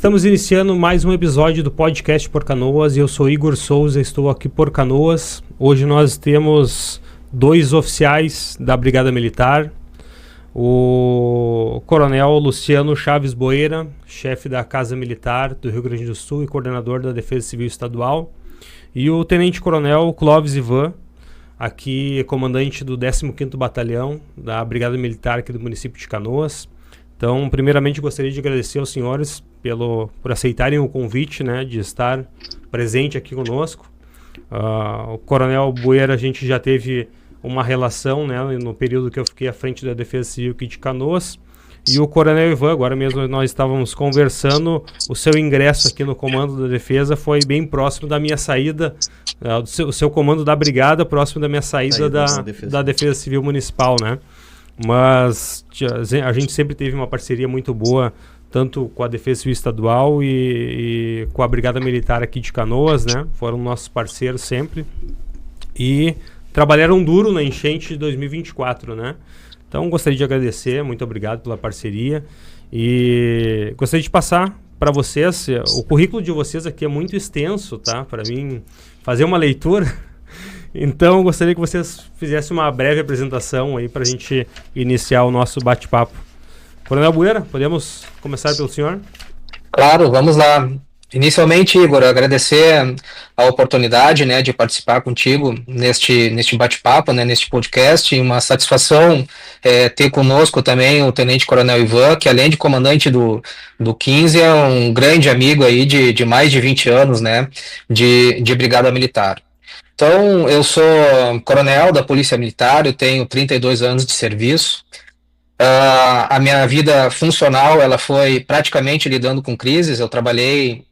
Estamos iniciando mais um episódio do podcast Por Canoas e eu sou Igor Souza, estou aqui por Canoas. Hoje nós temos dois oficiais da Brigada Militar, o Coronel Luciano Chaves Boeira, chefe da Casa Militar do Rio Grande do Sul e coordenador da Defesa Civil Estadual, e o Tenente Coronel Clóvis Ivan, aqui comandante do 15º Batalhão da Brigada Militar aqui do município de Canoas. Então, primeiramente, gostaria de agradecer aos senhores por aceitarem o convite, né, de estar presente aqui conosco. O Coronel Boeira, a gente já teve uma relação, né, no período que eu fiquei à frente da Defesa Civil aqui de Canoas. E o Coronel Ivan, agora mesmo nós estávamos conversando, o seu ingresso aqui no comando da defesa foi bem próximo da minha saída, o seu comando da brigada, próximo da minha saída da Defesa Civil Municipal, né? Mas a gente sempre teve uma parceria muito boa, tanto com a Defesa Civil Estadual e com a Brigada Militar aqui de Canoas, né? Foram nossos parceiros sempre. E trabalharam duro na enchente de 2024, né? Então, gostaria de agradecer, muito obrigado pela parceria. E gostaria de passar para vocês, o currículo de vocês aqui é muito extenso, tá? Para mim, fazer uma leitura. Então, gostaria que vocês fizessem uma breve apresentação aí para a gente iniciar o nosso bate-papo. Coronel Boeira, podemos começar pelo senhor? Claro, vamos lá. Inicialmente, Igor, agradecer a oportunidade, né, de participar contigo neste bate-papo, né, neste podcast. Uma satisfação ter conosco também o Tenente Coronel Ivan, que além de comandante do 15, é um grande amigo aí de mais de 20 anos, né, de Brigada Militar. Então, eu sou coronel da Polícia Militar, eu tenho 32 anos de serviço. A minha vida funcional, ela foi praticamente lidando com crises. Eu trabalhei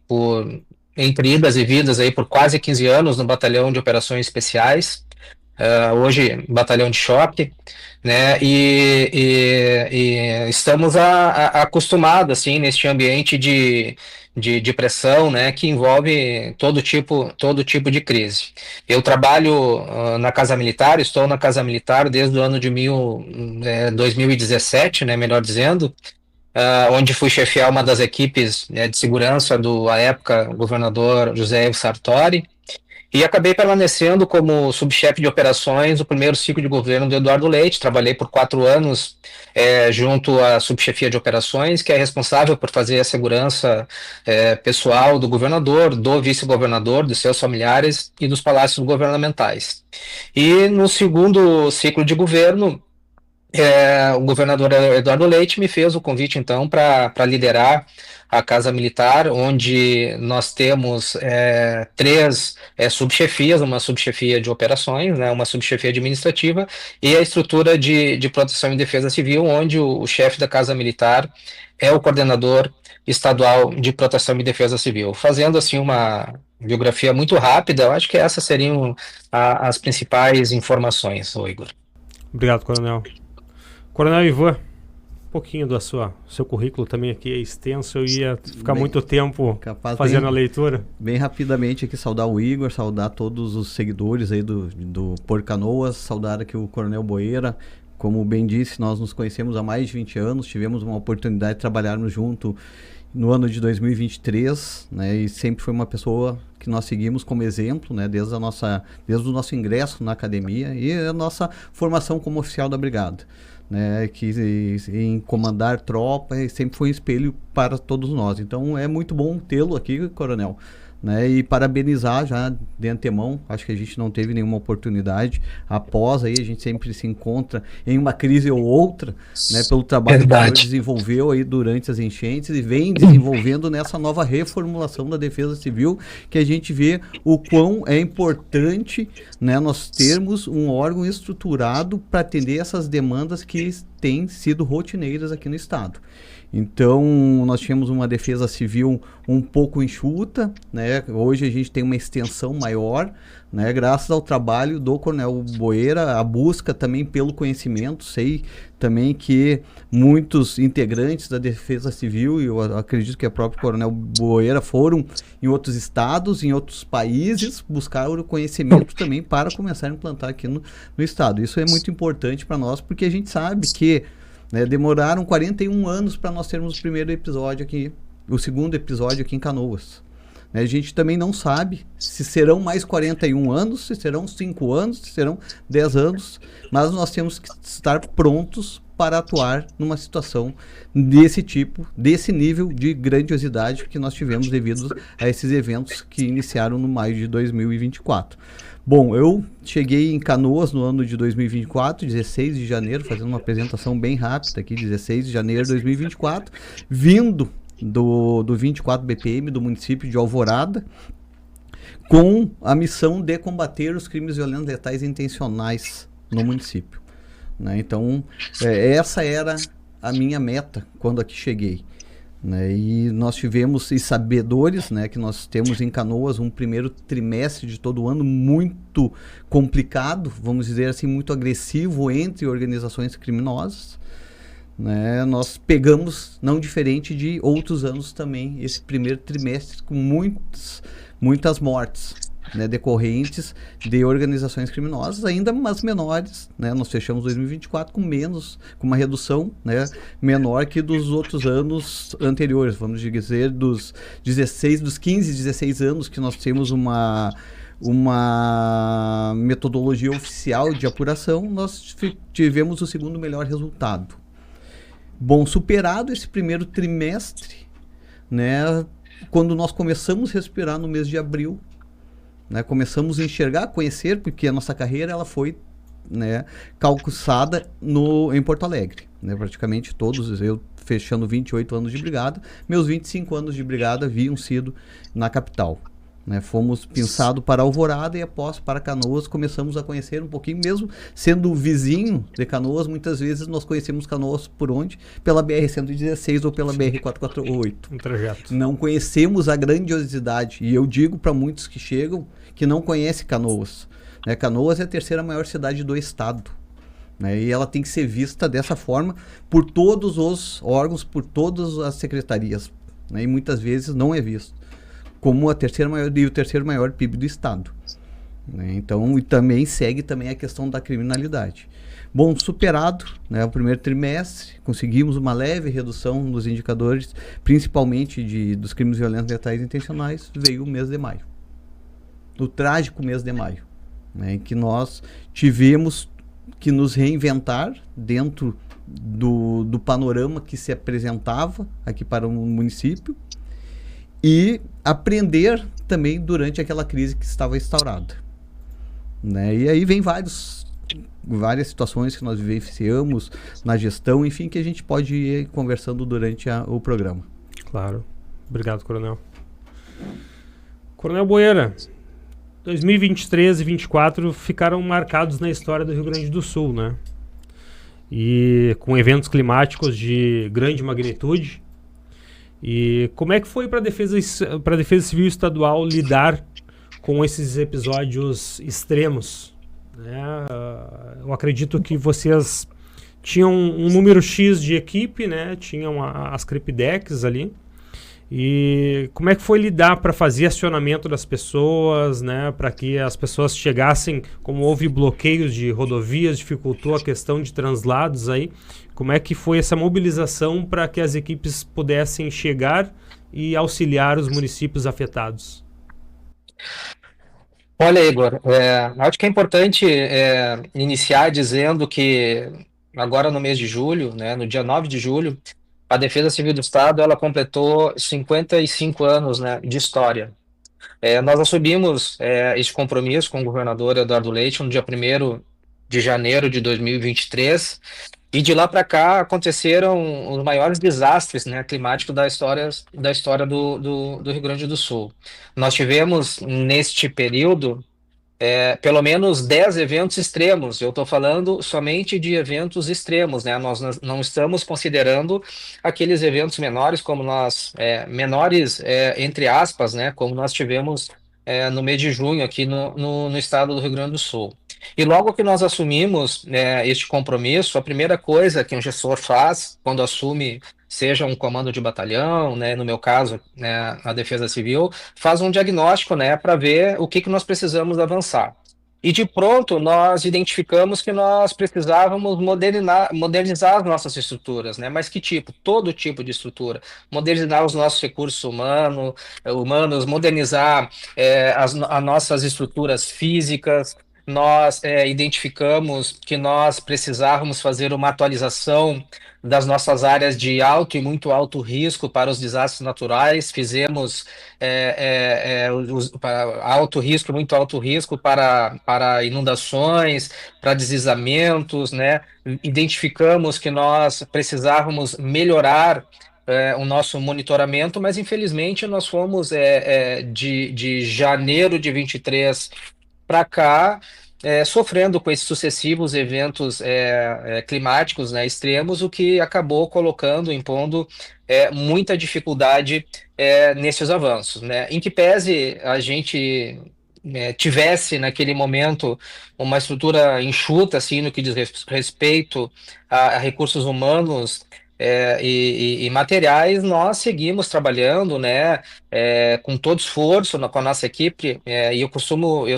entre idas e vindas aí por quase 15 anos no Batalhão de Operações Especiais, hoje Batalhão de Choque, né? E estamos acostumados assim neste ambiente de pressão, né, que envolve todo tipo de crise. Eu trabalho na Casa Militar, estou na Casa Militar desde o ano de 2017, né, melhor dizendo, onde fui chefiar uma das equipes, né, de segurança à época, governador José Ivo Sartori, e acabei permanecendo como subchefe de operações no primeiro ciclo de governo do Eduardo Leite. Trabalhei por 4 anos junto à subchefia de operações, que é responsável por fazer a segurança pessoal do governador, do vice-governador, dos seus familiares e dos palácios governamentais. E no segundo ciclo de governo, o governador Eduardo Leite me fez o convite, então, para liderar a Casa Militar, onde nós temos 3 subchefias, uma subchefia de operações, né, uma subchefia administrativa e a estrutura de proteção e defesa civil, onde o chefe da Casa Militar é o coordenador estadual de proteção e defesa civil. Fazendo, assim, uma biografia muito rápida, eu acho que essas seriam as principais informações, Igor. Obrigado, Coronel. Coronel Ivan, um pouquinho do seu currículo também aqui é extenso, eu ia ficar muito tempo fazendo a leitura. Bem rapidamente aqui saudar o Igor, saudar todos os seguidores aí do Por Canoas, saudar aqui o Coronel Boeira. Como bem disse, nós nos conhecemos há mais de 20 anos, tivemos uma oportunidade de trabalharmos junto no ano de 2023, né, e sempre foi uma pessoa que nós seguimos como exemplo, né, desde o nosso ingresso na academia e a nossa formação como oficial da brigada. Né, que em comandar tropa sempre foi um espelho para todos nós. Então é muito bom tê-lo aqui, Coronel, né, e parabenizar já de antemão. Acho que a gente não teve nenhuma oportunidade após aí, a gente sempre se encontra em uma crise ou outra, né, pelo trabalho que o senhor desenvolveu aí durante as enchentes e vem desenvolvendo nessa nova reformulação da Defesa Civil, que a gente vê o quão é importante, né, nós termos um órgão estruturado para atender essas demandas que têm sido rotineiras aqui no estado. Então, nós tínhamos uma defesa civil um pouco enxuta, né? Hoje a gente tem uma extensão maior, né? Graças ao trabalho do Coronel Boeira, a busca também pelo conhecimento. Sei também que muitos integrantes da Defesa Civil, e eu acredito que o próprio Coronel Boeira, foram em outros estados, em outros países, buscar o conhecimento também para começar a implantar aqui no estado. Isso é muito importante para nós, porque a gente sabe que, né, demoraram 41 anos para nós termos o primeiro episódio aqui o segundo episódio aqui em Canoas. A gente também não sabe se serão mais 41 anos, se serão 5 anos, se serão 10 anos, mas nós temos que estar prontos para atuar numa situação desse tipo, desse nível de grandiosidade que nós tivemos devido a esses eventos que iniciaram no maio de 2024. Bom, eu cheguei em Canoas no ano de 2024, 16 de janeiro, fazendo uma apresentação bem rápida aqui, 16 de janeiro de 2024, vindo do 24 BPM do município de Alvorada, com a missão de combater os crimes violentos letais intencionais no município. Né? Então, essa era a minha meta quando aqui cheguei. Né? E nós tivemos, e sabedores, né, que nós temos em Canoas um primeiro trimestre de todo o ano muito complicado, vamos dizer assim, muito agressivo entre organizações criminosas. Né, nós pegamos, não diferente de outros anos também, esse primeiro trimestre com muitas mortes, né, decorrentes de organizações criminosas, ainda mas menores. Né, nós fechamos 2024 com uma redução, né, menor que dos outros anos anteriores, vamos dizer, dos 15, 16 anos que nós temos uma metodologia oficial de apuração, nós tivemos o segundo melhor resultado. Bom, superado esse primeiro trimestre, né, quando nós começamos a respirar no mês de abril, né, começamos a enxergar, conhecer, porque a nossa carreira ela foi, né, calçada em Porto Alegre. Né, praticamente todos, eu fechando 28 anos de brigada, meus 25 anos de brigada haviam sido na capital. Né, fomos pensados para Alvorada e após para Canoas começamos a conhecer um pouquinho, mesmo sendo vizinho de Canoas, muitas vezes nós conhecemos Canoas por onde? Pela BR-116 ou pela BR-448. Um trajeto. Não conhecemos a grandiosidade, e eu digo para muitos que chegam que não conhecem Canoas. Né, Canoas é a terceira maior cidade do estado. Né, e ela tem que ser vista dessa forma por todos os órgãos, por todas as secretarias. Né, e muitas vezes não é visto como o terceiro maior PIB do estado. Né? Então, e também segue também a questão da criminalidade. Bom, superado, né, o primeiro trimestre, conseguimos uma leve redução nos indicadores, principalmente dos crimes violentos letais intencionais, veio o mês de maio. O trágico mês de maio, né, em que nós tivemos que nos reinventar dentro do panorama que se apresentava aqui para o município, e aprender também durante aquela crise que estava instaurada. Né? E aí vem várias situações que nós vivenciamos na gestão, enfim, que a gente pode ir conversando durante o programa. Claro. Obrigado, Coronel. Coronel Boeira, 2023 e 2024 ficaram marcados na história do Rio Grande do Sul, né? E com eventos climáticos de grande magnitude. E como é que foi para a Defesa Civil Estadual lidar com esses episódios extremos? Né? Eu acredito que vocês tinham um número X de equipe, né? Tinham as Cripidecs ali. E como é que foi lidar para fazer acionamento das pessoas, né? Para que as pessoas chegassem, como houve bloqueios de rodovias, dificultou a questão de translados aí. Como é que foi essa mobilização para que as equipes pudessem chegar e auxiliar os municípios afetados? Olha, Igor, acho que é importante iniciar dizendo que agora no mês de julho, né, no dia 9 de julho, a Defesa Civil do Estado ela completou 55 anos, né, de história. Nós assumimos esse compromisso com o governador Eduardo Leite no dia 1º de janeiro de 2023, e de lá para cá aconteceram os maiores desastres, né, climáticos da história do Rio Grande do Sul. Nós tivemos, neste período, pelo menos 10 eventos extremos. Eu estou falando somente de eventos extremos, né? Nós não estamos considerando aqueles eventos menores, entre aspas, né? Como nós tivemos no mês de junho aqui no estado do Rio Grande do Sul. E logo que nós assumimos este compromisso, a primeira coisa que um gestor faz quando assume, seja um comando de batalhão, né, no meu caso, né, a Defesa Civil, faz um diagnóstico, né, para ver o que nós precisamos avançar. E de pronto nós identificamos que nós precisávamos modernizar as nossas estruturas, né? Mas que tipo? Todo tipo de estrutura. Modernizar os nossos recursos humanos, modernizar as nossas estruturas físicas. Nós identificamos que nós precisávamos fazer uma atualização das nossas áreas de alto e muito alto risco para os desastres naturais. Fizemos para alto risco, muito alto risco para inundações, para deslizamentos, né? Identificamos que nós precisávamos melhorar o nosso monitoramento, mas infelizmente nós fomos de janeiro de 23 para cá, sofrendo com esses sucessivos eventos climáticos, né, extremos, o que acabou colocando, impondo muita dificuldade nesses avanços, né? Em que pese a gente tivesse naquele momento uma estrutura enxuta, assim, no que diz respeito a recursos humanos e materiais, nós seguimos trabalhando, né, com todo esforço com a nossa equipe, e eu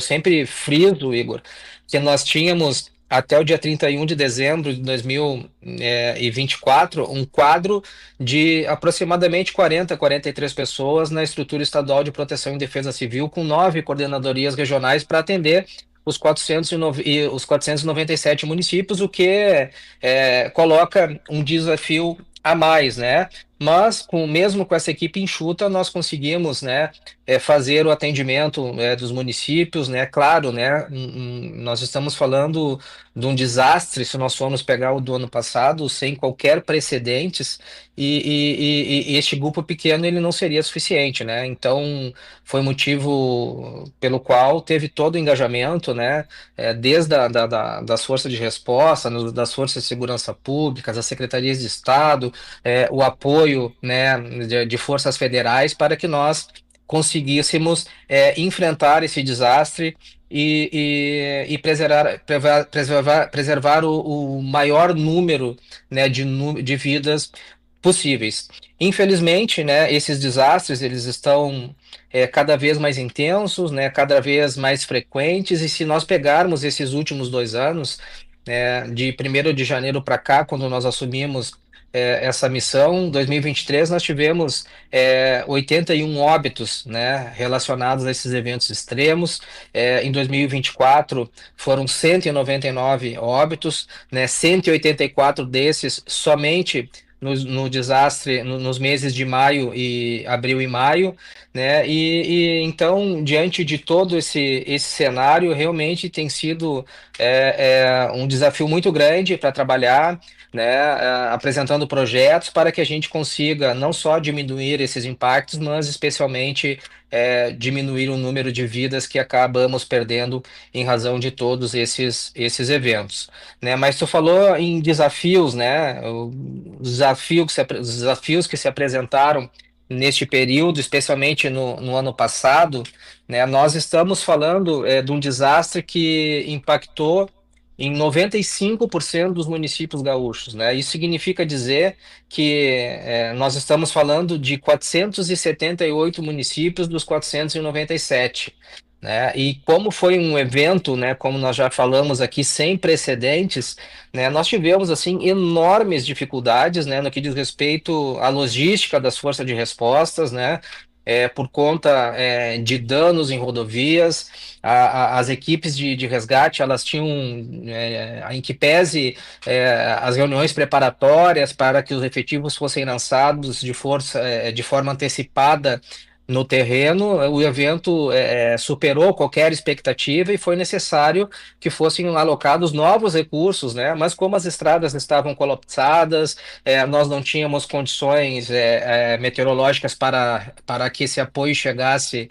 sempre friso, Igor, que nós tínhamos até o dia 31 de dezembro de 2024 um quadro de aproximadamente 43 pessoas na estrutura estadual de proteção e defesa civil, com 9 coordenadorias regionais para atender os 497 municípios, o que coloca um desafio a mais, né? Mas mesmo com essa equipe enxuta, nós conseguimos, né, fazer o atendimento dos municípios, né? Claro, né? Nós estamos falando de um desastre, se nós formos pegar o do ano passado, sem qualquer precedentes, e este grupo pequeno ele não seria suficiente, né? Então foi motivo pelo qual teve todo o engajamento, né? Desde das forças de resposta, das forças de segurança pública, das secretarias de Estado, o apoio, né, de forças federais para que nós conseguíssemos enfrentar esse desastre e preservar o maior número, né, de vidas possíveis. Infelizmente, né, esses desastres eles estão cada vez mais intensos, né, cada vez mais frequentes, e se nós pegarmos esses últimos 2 anos, de 1º de janeiro para cá, quando nós assumimos essa missão, 2023, nós tivemos 81 óbitos, né, relacionados a esses eventos extremos. Em 2024, foram 199 óbitos, né, 184 desses somente no desastre, nos meses de abril e maio, né? Então, diante de todo esse cenário, realmente tem sido um desafio muito grande para trabalhar, né, apresentando projetos para que a gente consiga não só diminuir esses impactos, mas especialmente diminuir o número de vidas que acabamos perdendo em razão de todos esses eventos, né? Mas tu falou em desafios, né? Os desafios que se apresentaram neste período, especialmente no ano passado, né? Nós estamos falando de um desastre que impactou em 95% dos municípios gaúchos, né? Isso significa dizer que nós estamos falando de 478 municípios dos 497, né? E como foi um evento, né, como nós já falamos aqui, sem precedentes, né, nós tivemos assim enormes dificuldades, né, no que diz respeito à logística das forças de respostas, né? Por conta de danos em rodovias, as equipes de resgate, elas tinham, em que pese as reuniões preparatórias para que os efetivos fossem lançados de forma antecipada no terreno, o evento superou qualquer expectativa e foi necessário que fossem alocados novos recursos, né? Mas como as estradas estavam colapsadas, nós não tínhamos condições meteorológicas para que esse apoio chegasse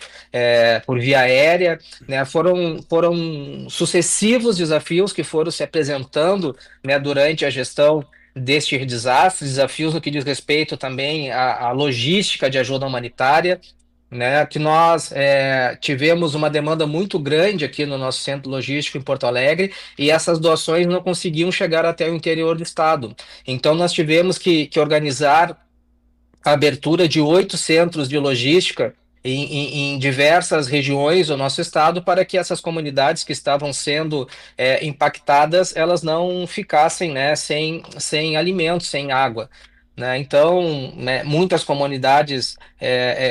por via aérea, né? Foram sucessivos desafios que foram se apresentando, né, durante a gestão deste desastre, desafios no que diz respeito também à logística de ajuda humanitária, né, que nós tivemos uma demanda muito grande aqui no nosso centro logístico em Porto Alegre, e essas doações não conseguiam chegar até o interior do estado. Então nós tivemos que organizar a abertura de 8 centros de logística em diversas regiões do nosso estado para que essas comunidades que estavam sendo impactadas, elas não ficassem, né, sem alimentos, sem água. Né? Então, né, muitas comunidades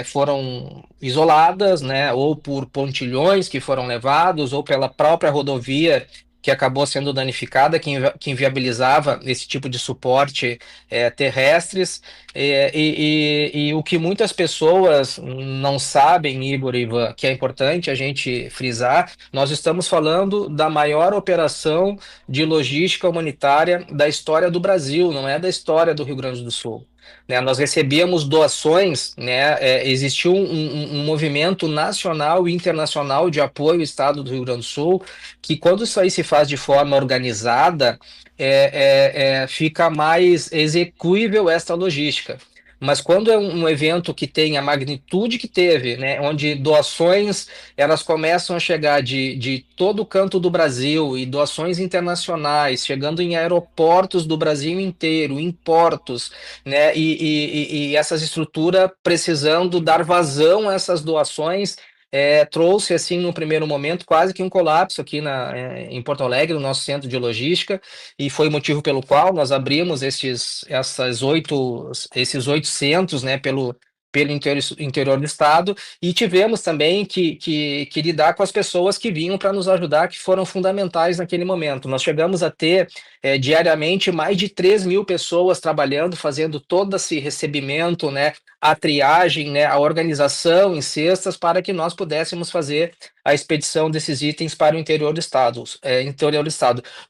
foram isoladas, né, ou por pontilhões que foram levados, ou pela própria rodovia que acabou sendo danificada, que inviabilizava esse tipo de suporte terrestres. E o que muitas pessoas não sabem, Igor e Ivan, que é importante a gente frisar, nós estamos falando da maior operação de logística humanitária da história do Brasil, não é da história do Rio Grande do Sul. Né, nós recebíamos doações, né, existiu um movimento nacional e internacional de apoio ao Estado do Rio Grande do Sul, que quando isso aí se faz de forma organizada, fica mais execuível esta logística. Mas quando é um evento que tem a magnitude que teve, né, onde doações elas começam a chegar de todo o canto do Brasil e doações internacionais, chegando em aeroportos do Brasil inteiro, em portos, né, e essas estruturas precisando dar vazão a essas doações, trouxe, assim, no primeiro momento, quase que um colapso aqui em Porto Alegre, no nosso centro de logística, e foi o motivo pelo qual nós abrimos esses 8 centros, né, pelo interior do estado, e tivemos também que lidar com as pessoas que vinham para nos ajudar, que foram fundamentais naquele momento. Nós chegamos a ter diariamente mais de 3.000 pessoas trabalhando, fazendo todo esse recebimento, né, a triagem, né, a organização em cestas para que nós pudéssemos fazer a expedição desses itens para o interior do estado.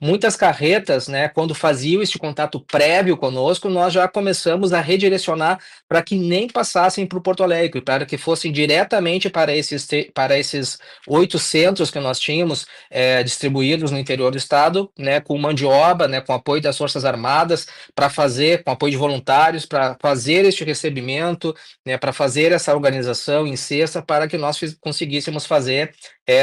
Muitas carretas, né, quando faziam esse contato prévio conosco, nós já começamos a redirecionar para que nem passassem para o Porto Alegre, para que fossem diretamente para esses 8 centros que nós tínhamos distribuídos no interior do estado, né, com mão de obra, né, com apoio das Forças Armadas, para fazer, com apoio de voluntários, para fazer este recebimento, né, para fazer essa organização em cesta, para que nós conseguíssemos fazer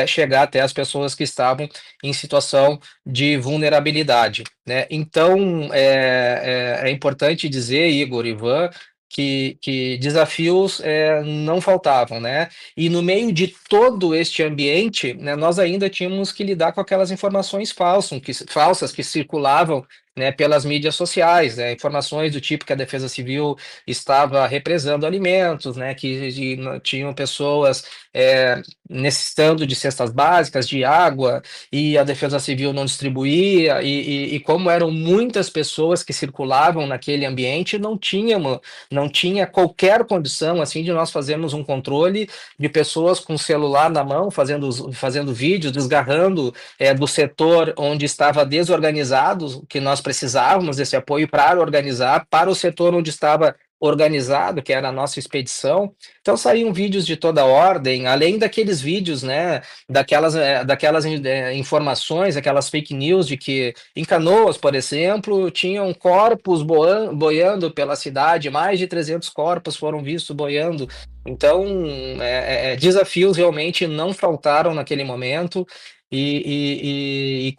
chegar até as pessoas que estavam em situação de vulnerabilidade. Né? Então, é importante dizer, Igor, Ivan, que desafios não faltavam, né? E no meio de todo este ambiente, né, nós ainda tínhamos que lidar com aquelas informações falsas que circulavam, né, pelas mídias sociais, né, informações do tipo que a Defesa Civil estava represando alimentos, né, que tinham pessoas necessitando de cestas básicas, de água, e a Defesa Civil não distribuía, e como eram muitas pessoas que circulavam naquele ambiente, não tinha qualquer condição assim de nós fazermos um controle de pessoas com celular na mão, fazendo vídeos, desgarrando do setor onde estava desorganizado, que nós precisávamos desse apoio para organizar, para o setor onde estava organizado, que era a nossa expedição. Então saíam vídeos de toda ordem, além daqueles vídeos, né, daquelas informações, aquelas fake news de que em Canoas, por exemplo, tinham corpos boiando pela cidade, mais de 300 corpos foram vistos boiando. Então, desafios realmente não faltaram naquele momento, e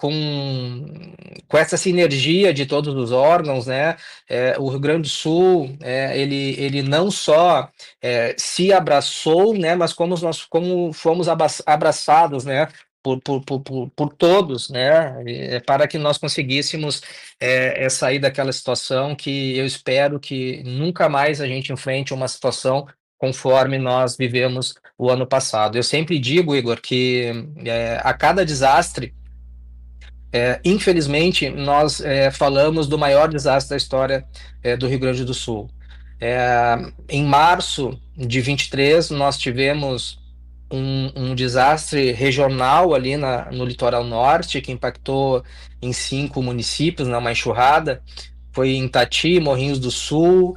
com essa sinergia de todos os órgãos, né, o Rio Grande do Sul, ele não só se abraçou, né, mas como fomos abraçados, né, por todos, né, para que nós conseguíssemos sair daquela situação que eu espero que nunca mais a gente enfrente uma situação conforme nós vivemos o ano passado. Eu sempre digo, Igor, que a cada desastre, infelizmente, nós falamos do maior desastre da história do Rio Grande do Sul. Em março de 23, nós tivemos um desastre regional ali no litoral norte, que impactou em 5 municípios, numa enxurrada. Foi em Tati, Morrinhos do Sul,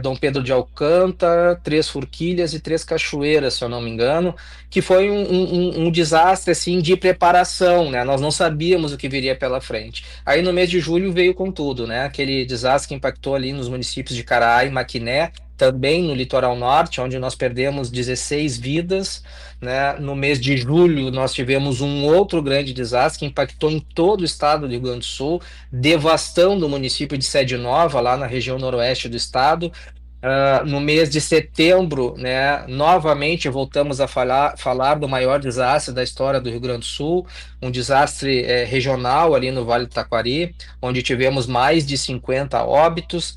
Dom Pedro de Alcântara, 3 Forquilhas e 3 Cachoeiras, se eu não me engano, que foi um desastre assim, de preparação, né? Nós não sabíamos o que viria pela frente. Aí no mês de julho veio com tudo, né? Aquele desastre que impactou ali nos municípios de Caraá e Maquiné, também no litoral norte, onde nós perdemos 16 vidas, né? No mês de julho, nós tivemos um outro grande desastre que impactou em todo o estado do Rio Grande do Sul, devastando o município de Sede Nova, lá na região noroeste do estado. No mês de setembro, né, novamente voltamos a falar do maior desastre da história do Rio Grande do Sul, um desastre regional ali no Vale do Taquari, onde tivemos mais de 50 óbitos.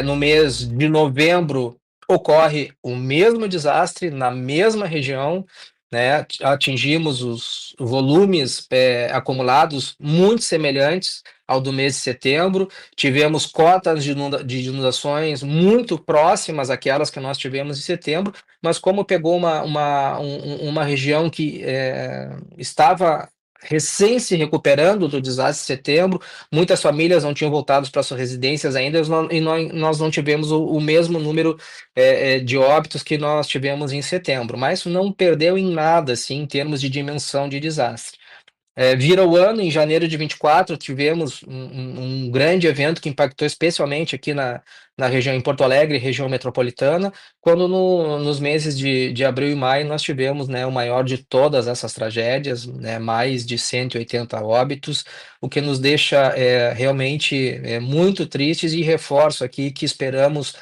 No mês de novembro ocorre o mesmo desastre na mesma região, né, atingimos os volumes acumulados muito semelhantes ao do mês de setembro. Tivemos cotas de inundações muito próximas àquelas que nós tivemos em setembro, mas como pegou uma região que estava recém se recuperando do desastre de setembro, muitas famílias não tinham voltado para suas residências ainda, e nós não tivemos o mesmo número de óbitos que nós tivemos em setembro, mas isso não perdeu em nada, assim, em termos de dimensão de desastre. Vira o ano, em janeiro de 24, tivemos um grande evento que impactou especialmente aqui na região, em Porto Alegre, região metropolitana, quando nos meses de abril e maio nós tivemos, né, o maior de todas essas tragédias, né, mais de 180 óbitos, o que nos deixa realmente muito tristes, e reforço aqui que esperamos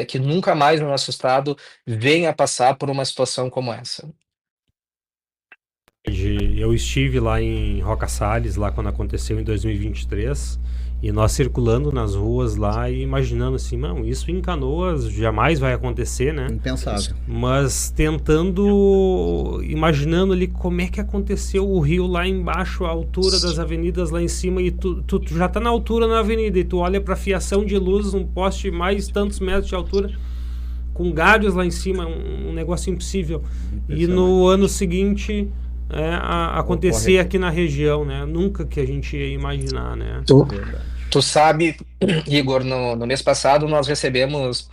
que nunca mais no nosso estado venha a passar por uma situação como essa. Eu estive lá em Roca Salles, lá quando aconteceu em 2023, e nós circulando nas ruas lá e imaginando assim, não, isso em Canoas jamais vai acontecer, né? Impensável. Mas tentando, imaginando ali como é que aconteceu o rio lá embaixo, a altura das avenidas lá em cima, e tu já tá na altura na avenida, e tu olha pra fiação de luz, um poste mais tantos metros de altura, com galhos lá em cima, um negócio impossível. E no ano seguinte... acontecer aqui na região, né? Nunca que a gente ia imaginar, né? Tu sabe, Igor, no mês passado nós recebemos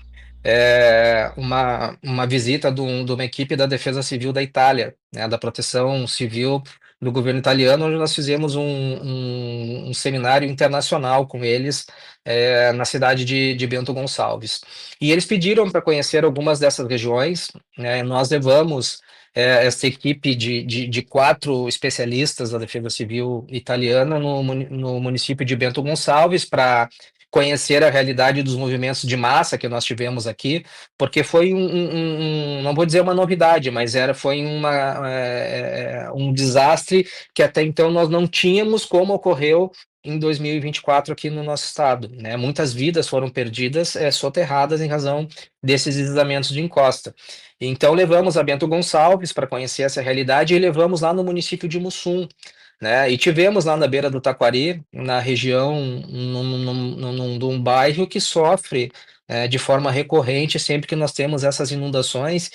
uma visita de uma equipe da Defesa Civil da Itália, né, da Proteção Civil do governo italiano, onde nós fizemos um seminário internacional com eles na cidade de Bento Gonçalves. E eles pediram para conhecer algumas dessas regiões, né? Nós levamos essa equipe de 4 especialistas da Defesa Civil italiana no município de Bento Gonçalves para conhecer a realidade dos movimentos de massa que nós tivemos aqui, porque foi não vou dizer uma novidade, mas foi um desastre que até então nós não tínhamos, como ocorreu em 2024 aqui no nosso estado, né? Muitas vidas foram perdidas, soterradas em razão desses deslizamentos de encosta. Então levamos a Bento Gonçalves para conhecer essa realidade, e levamos lá no município de Mussum, né? E tivemos lá na beira do Taquari, na região, num bairro que sofre de forma recorrente sempre que nós temos essas inundações,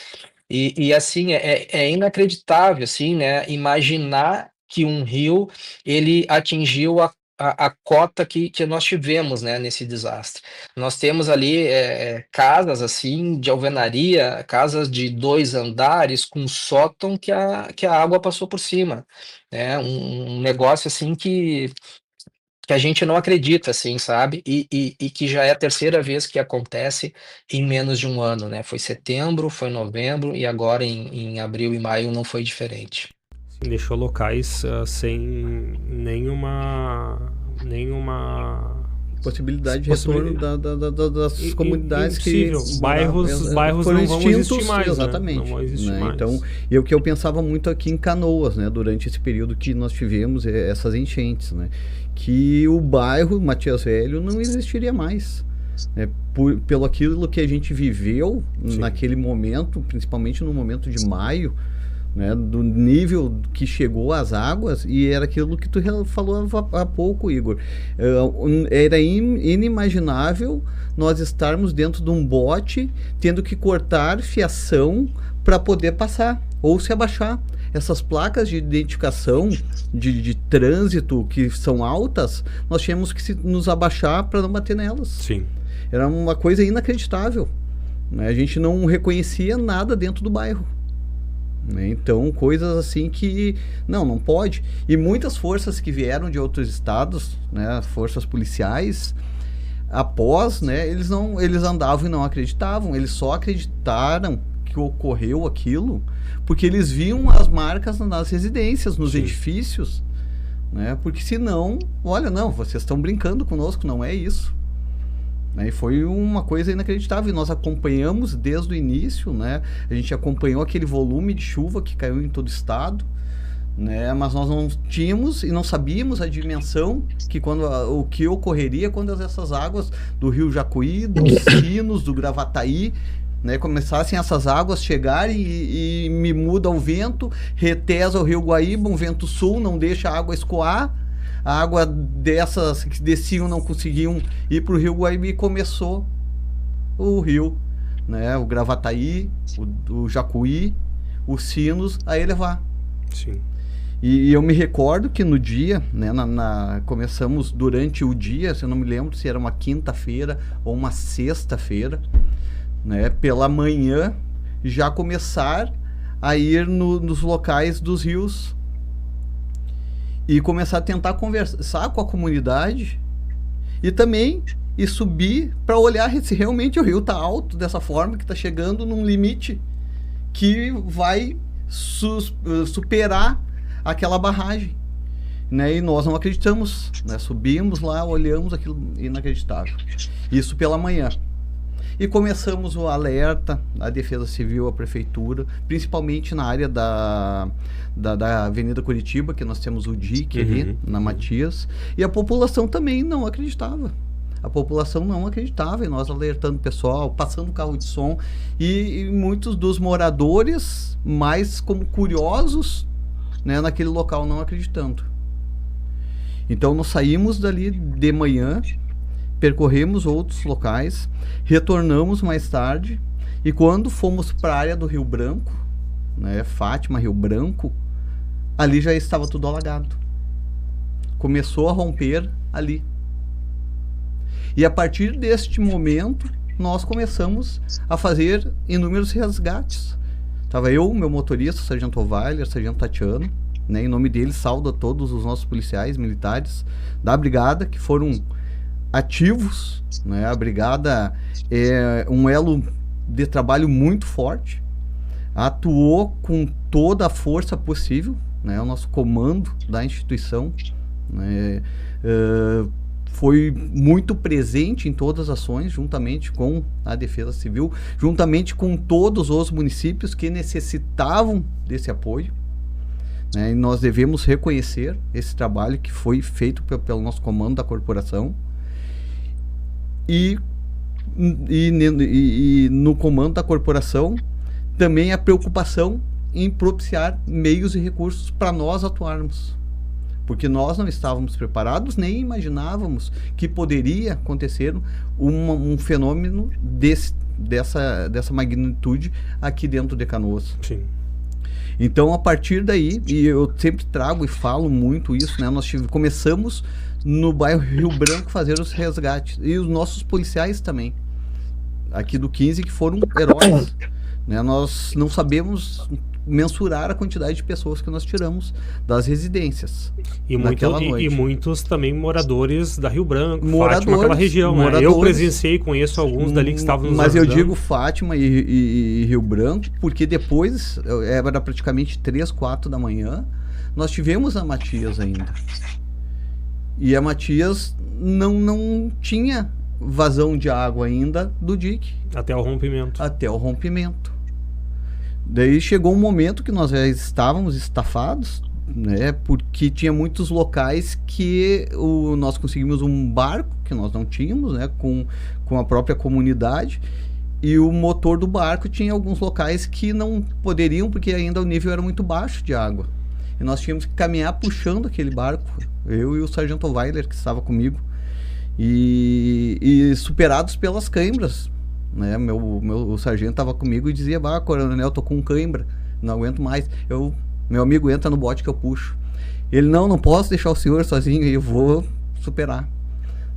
e assim, é inacreditável, assim, né, imaginar que um rio ele atingiu a cota que nós tivemos, né, nesse desastre. Nós temos ali casas assim de alvenaria, casas de 2 andares com sótão que a água passou por cima. Um negócio assim que a gente não acredita, assim, sabe? E que já é a terceira vez que acontece em menos de um ano, né? Foi setembro, foi novembro, e agora em abril e maio não foi diferente. Sim, deixou locais sem nenhuma possibilidade de retorno das comunidades impossível. Que bairros foram não vão extintos, existir mais, exatamente, né? Não vão existir mais. Então, e o que eu pensava muito aqui em Canoas, né, durante esse período que nós tivemos essas enchentes, né, que o bairro Matias Velho não existiria mais, né, pelo aquilo que a gente viveu naquele momento, principalmente no momento de maio, né, do nível que chegou às águas, e era aquilo que tu falou há pouco, Igor. Era inimaginável nós estarmos dentro de um bote tendo que cortar fiação para poder passar ou se abaixar. Essas placas de identificação de trânsito que são altas, nós tínhamos que nos abaixar para não bater nelas. Sim. Era uma coisa inacreditável, né? A gente não reconhecia nada dentro do bairro. Então, coisas assim que não pode. E muitas forças que vieram de outros estados, né, forças policiais, após, né, eles andavam e não acreditavam. Eles só acreditaram que ocorreu aquilo porque eles viam as marcas nas residências, nos edifícios, né? Porque senão, olha, não, vocês estão brincando conosco, não é isso. né? E foi uma coisa inacreditável. E nós acompanhamos desde o início, né? A gente acompanhou aquele volume de chuva que caiu em todo o estado, né? Mas nós não tínhamos e não sabíamos a dimensão que o que ocorreria quando essas águas do Rio Jacuí, dos Sinos, do Gravataí, né, começassem essas águas chegarem e me muda o vento, retesa o Rio Guaíba, um vento sul, não deixa a água escoar. A água dessas que desciam não conseguiam ir para o Rio Guaíba e começou o rio, né, o Gravataí, o Jacuí, os Sinos a elevar. Sim. E eu me recordo que no dia, né, começamos durante o dia, se eu não me lembro se era uma quinta-feira ou uma sexta-feira, né, pela manhã, já começar a ir nos locais dos rios e começar a tentar conversar com a comunidade e também subir para olhar se realmente o rio está alto dessa forma, que está chegando num limite que vai superar aquela barragem, né? E nós não acreditamos, né? Subimos lá, olhamos aquilo inacreditável. Isso pela manhã. E começamos o alerta, a Defesa Civil, a Prefeitura, principalmente na área da Avenida Curitiba, que nós temos o DIC ali, na Matias, e a população também não acreditava. A população não acreditava, e nós alertando o pessoal, passando carro de som, e muitos dos moradores, mais como curiosos, né, naquele local, não acreditando. Então nós saímos dali de manhã, percorremos outros locais, retornamos mais tarde, e quando fomos para a área do Rio Branco, né, Fátima, Rio Branco, ali já estava tudo alagado. Começou a romper ali. E a partir deste momento, nós começamos a fazer inúmeros resgates. Estava eu, meu motorista, Sargento Weiler, Sargento Tatiano, né, em nome deles, saúdo a todos os nossos policiais militares da brigada, que foram ativos, né? A brigada é um elo de trabalho muito forte, atuou com toda a força possível, né? O nosso comando da instituição, né, foi muito presente em todas as ações, juntamente com a Defesa Civil, juntamente com todos os municípios que necessitavam desse apoio, né? E nós devemos reconhecer esse trabalho que foi feito pelo nosso comando da corporação. E no comando da corporação também a preocupação em propiciar meios e recursos para nós atuarmos, porque nós não estávamos preparados, nem imaginávamos que poderia acontecer um fenômeno dessa magnitude aqui dentro de Canoas. Sim. Então, a partir daí, e eu sempre trago e falo muito isso, né? Nós começamos no bairro Rio Branco fazer os resgates, e os nossos policiais também, aqui do 15, que foram heróis, né? Nós não sabemos mensurar a quantidade de pessoas que nós tiramos das residências naquela noite. E muitos também moradores da Rio Branco, Fátima, aquela região, né? Eu presenciei, conheço alguns dali que estavam nos ajudando. Mas eu digo Fátima e Rio Branco, porque depois, era praticamente 3, 4 da manhã, nós tivemos a Matias ainda. E a Matias não tinha vazão de água ainda do dique. Até o rompimento. Até o rompimento. Daí chegou um momento que nós já estávamos estafados, né? Porque tinha muitos locais que nós conseguimos um barco, que nós não tínhamos, né? Com a própria comunidade. E o motor do barco tinha alguns locais que não poderiam, porque ainda o nível era muito baixo de água. E nós tínhamos que caminhar puxando aquele barco, eu e o Sargento Weiler, que estava comigo, e superados pelas cãibras, né? O sargento estava comigo e dizia: "Bah, coronel, tô com cãibra, não aguento mais." Meu amigo, entra no bote que eu puxo. Ele: não posso deixar o senhor sozinho, eu vou superar,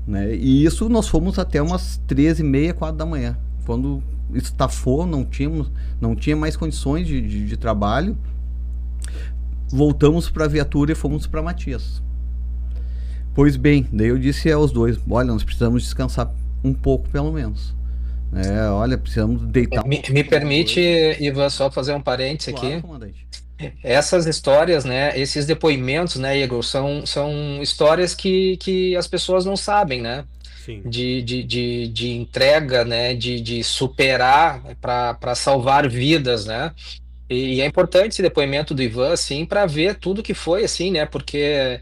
né? E isso nós fomos até umas 13h30, 4 da manhã, quando estafou, não tinha mais condições de trabalho. Voltamos para a viatura e fomos para Matias. Pois bem, daí eu disse aos dois: olha, nós precisamos descansar um pouco, pelo menos. Olha, precisamos deitar. Me permite, Ivan, só fazer um parênteses aqui. Comandante. Essas histórias, né, esses depoimentos, né, Igor, são histórias que as pessoas não sabem, né? Sim. de entrega, né, de superar para salvar vidas, né? E é importante esse depoimento do Ivan, assim, para ver tudo que foi, assim, né? Porque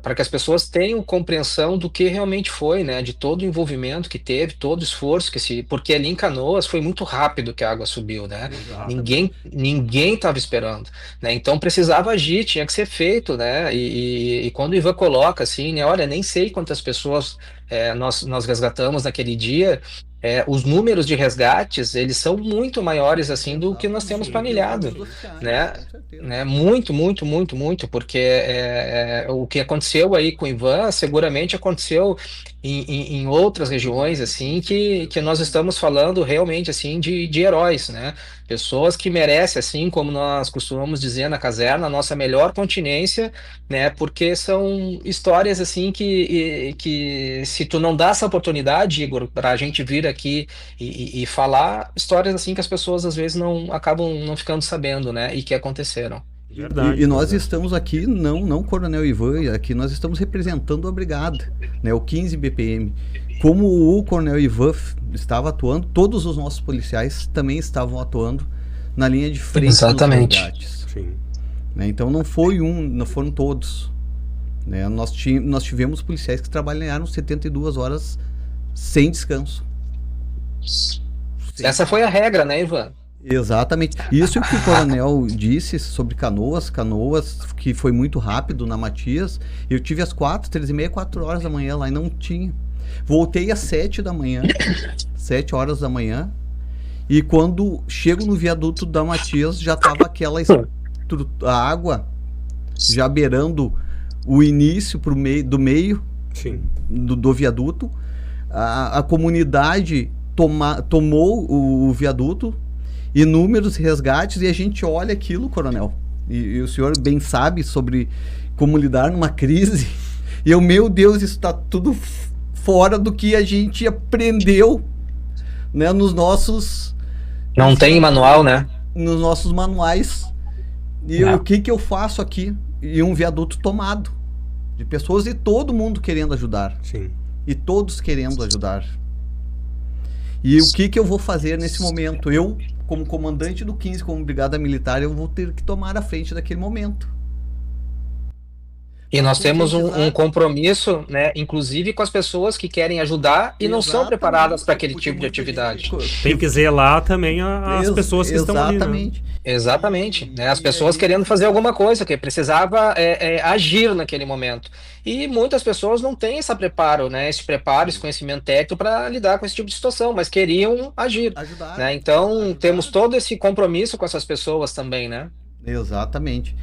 para que as pessoas tenham compreensão do que realmente foi, né? De todo o envolvimento que teve, todo o esforço porque ali em Canoas foi muito rápido que a água subiu, né? Exatamente. Ninguém estava esperando, né? Então precisava agir, tinha que ser feito, né? E quando o Ivan coloca assim, né? Olha, nem sei quantas pessoas nós resgatamos naquele dia. Os números de resgates, eles são muito maiores assim do que nós temos Exatamente, do que os planilhado, números oficiais, né? com certeza. Né? Muito, muito, muito, muito, porque o que aconteceu aí com o Ivan seguramente aconteceu em outras regiões assim que nós estamos falando realmente assim de heróis, né? Pessoas que merecem, assim como nós costumamos dizer na caserna, a nossa melhor continência, né? Porque são histórias assim que se tu não dá essa oportunidade, Igor, para a gente vir aqui e falar histórias assim que as pessoas às vezes não acabam não ficando sabendo, né? E que aconteceram. Verdade, Nós verdade. estamos aqui, não Coronel Ivan, aqui nós estamos representando a brigada, né, o 15 BPM. Como o Coronel Ivan estava atuando, todos os nossos policiais também estavam atuando na linha de frente nos Exatamente. resgates. Sim. Né, então não foram todos. Né, nós tivemos policiais que trabalharam 72 horas sem descanso. Sem Essa foi a regra, né, Ivan? Exatamente. Isso que o coronel disse sobre Canoas que foi muito rápido na Matias. Eu tive às 3h30, 4 horas da manhã lá e não tinha. Voltei às 7 da manhã, 7 horas da manhã. E quando chego no viaduto da Matias, já tava a água já beirando o início do meio Sim. do viaduto. A comunidade tomou o viaduto, inúmeros resgates, e a gente olha aquilo, coronel, e o senhor bem sabe sobre como lidar numa crise, e eu, meu Deus, isso está tudo fora do que a gente aprendeu, né, nos nossos manual, né? Nos nossos manuais. E o que eu faço aqui? E um viaduto tomado de pessoas e todo mundo querendo ajudar. Sim. E todos querendo ajudar. E o que eu vou fazer nesse momento? Eu, como comandante do 15, como brigada militar, eu vou ter que tomar a frente daquele momento. E nós temos um compromisso, né, inclusive com as pessoas que querem ajudar e não são preparadas para aquele tipo de atividade. Tem que zelar também as pessoas que estão ali, né? Exatamente. Né, as pessoas querendo fazer alguma coisa, que precisava agir naquele momento. E muitas pessoas não têm esse preparo, né, esse conhecimento técnico para lidar com esse tipo de situação, mas queriam agir. Ajudar, né? Então, temos todo esse compromisso com essas pessoas também, né? Exatamente.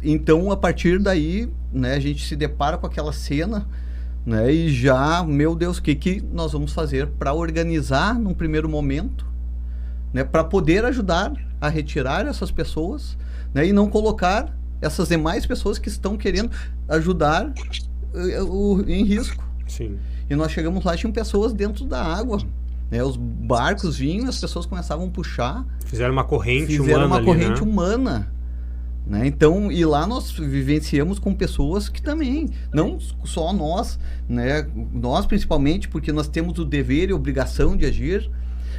Então, a partir daí, né, a gente se depara com aquela cena, né, e já, meu Deus, o que nós vamos fazer para organizar num primeiro momento, né, para poder ajudar a retirar essas pessoas, né, e não colocar essas demais pessoas que estão querendo ajudar em risco. Sim. E nós chegamos lá, tinham pessoas dentro da água. Né, os barcos vinham, as pessoas começavam a puxar. Fizeram uma corrente humana. Né? Então, e lá nós vivenciamos com pessoas que também, não só nós, né? Nós principalmente, porque nós temos o dever e a obrigação de agir,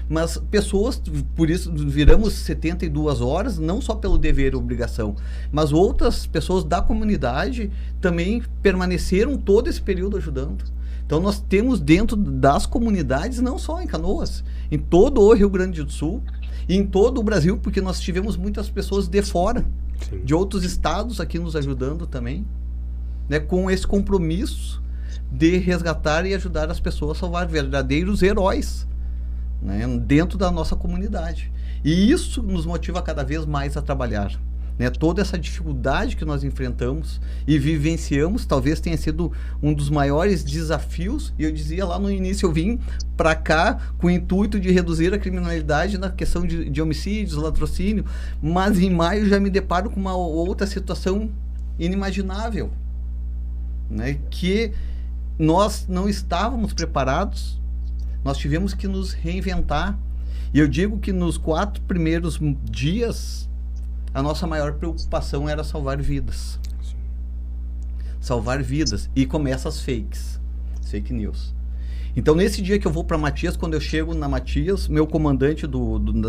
mas pessoas, por isso viramos 72 horas, não só pelo dever e obrigação, mas outras pessoas da comunidade também permaneceram todo esse período ajudando. Então nós temos dentro das comunidades, não só em Canoas, em todo o Rio Grande do Sul e em todo o Brasil, porque nós tivemos muitas pessoas de fora, sim, de outros estados aqui nos ajudando também, né, com esse compromisso de resgatar e ajudar as pessoas a salvar verdadeiros heróis, né, dentro da nossa comunidade. E isso nos motiva cada vez mais a trabalhar. Né, toda essa dificuldade que nós enfrentamos e vivenciamos, talvez tenha sido um dos maiores desafios. E eu dizia lá no início, eu vim para cá com o intuito de reduzir a criminalidade na questão de homicídios, latrocínio, mas em maio já me deparo com uma outra situação inimaginável, né, que nós não estávamos preparados, nós tivemos que nos reinventar. E eu digo que nos 4 primeiros dias a nossa maior preocupação era salvar vidas. Salvar vidas. E começa as fake news. Então, nesse dia que eu vou para Matias, quando eu chego na Matias, meu comandante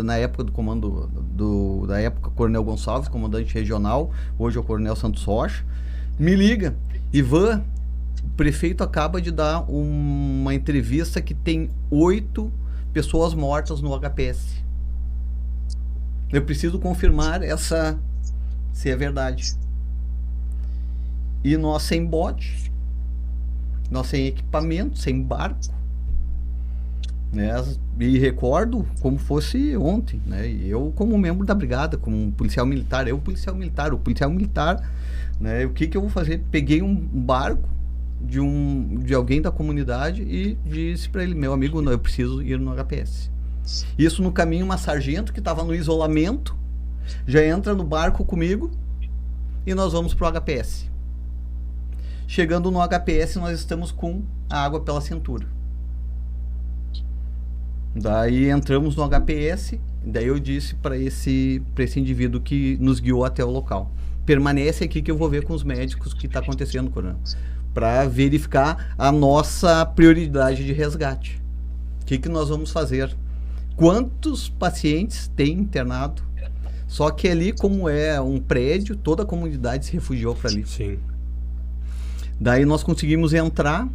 na época do comando, da época, Coronel Gonçalves, comandante regional, hoje é o Coronel Santos Rocha, me liga: Ivan, o prefeito acaba de dar uma entrevista que tem 8 pessoas mortas no HPS. Eu preciso confirmar se é verdade. E nós sem bote, nós sem equipamento, sem barco, né? E recordo como fosse ontem, né? E eu, como membro da brigada, como um policial militar, o policial militar, né? O que eu vou fazer? Peguei um barco de alguém da comunidade e disse para ele: meu amigo, não, eu preciso ir no HPS. Isso no caminho, uma sargento que estava no isolamento já entra no barco comigo e nós vamos pro HPS. Chegando no HPS, nós estamos com a água pela cintura. Daí entramos no HPS, daí eu disse para esse indivíduo que nos guiou até o local: permanece aqui que eu vou ver com os médicos o que está acontecendo, coronel, para verificar a nossa prioridade de resgate. O que nós vamos fazer? Quantos pacientes tem internado? Só que ali, como é um prédio, toda a comunidade se refugiou para ali. Sim. Daí nós conseguimos entrar,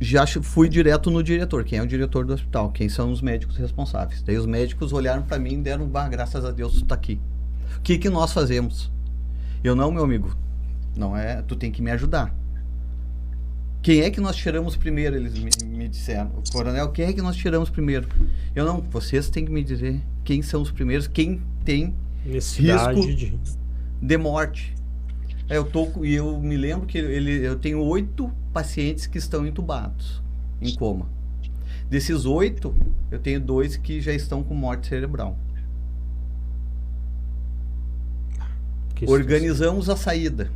já fui direto no diretor. Quem é o diretor do hospital? Quem são os médicos responsáveis? Daí os médicos olharam para mim e deram: graças a Deus tu tá aqui. O que nós fazemos? Eu: não, meu amigo, não é, tu tem que me ajudar. Quem é que nós tiramos primeiro? Eles me disseram: coronel, quem é que nós tiramos primeiro? Eu: não, vocês têm que me dizer quem são os primeiros, quem tem risco de morte. Eu me lembro que eu tenho 8 pacientes que estão entubados, em coma. Desses 8, eu tenho 2 que já estão com morte cerebral. Organizamos a saída.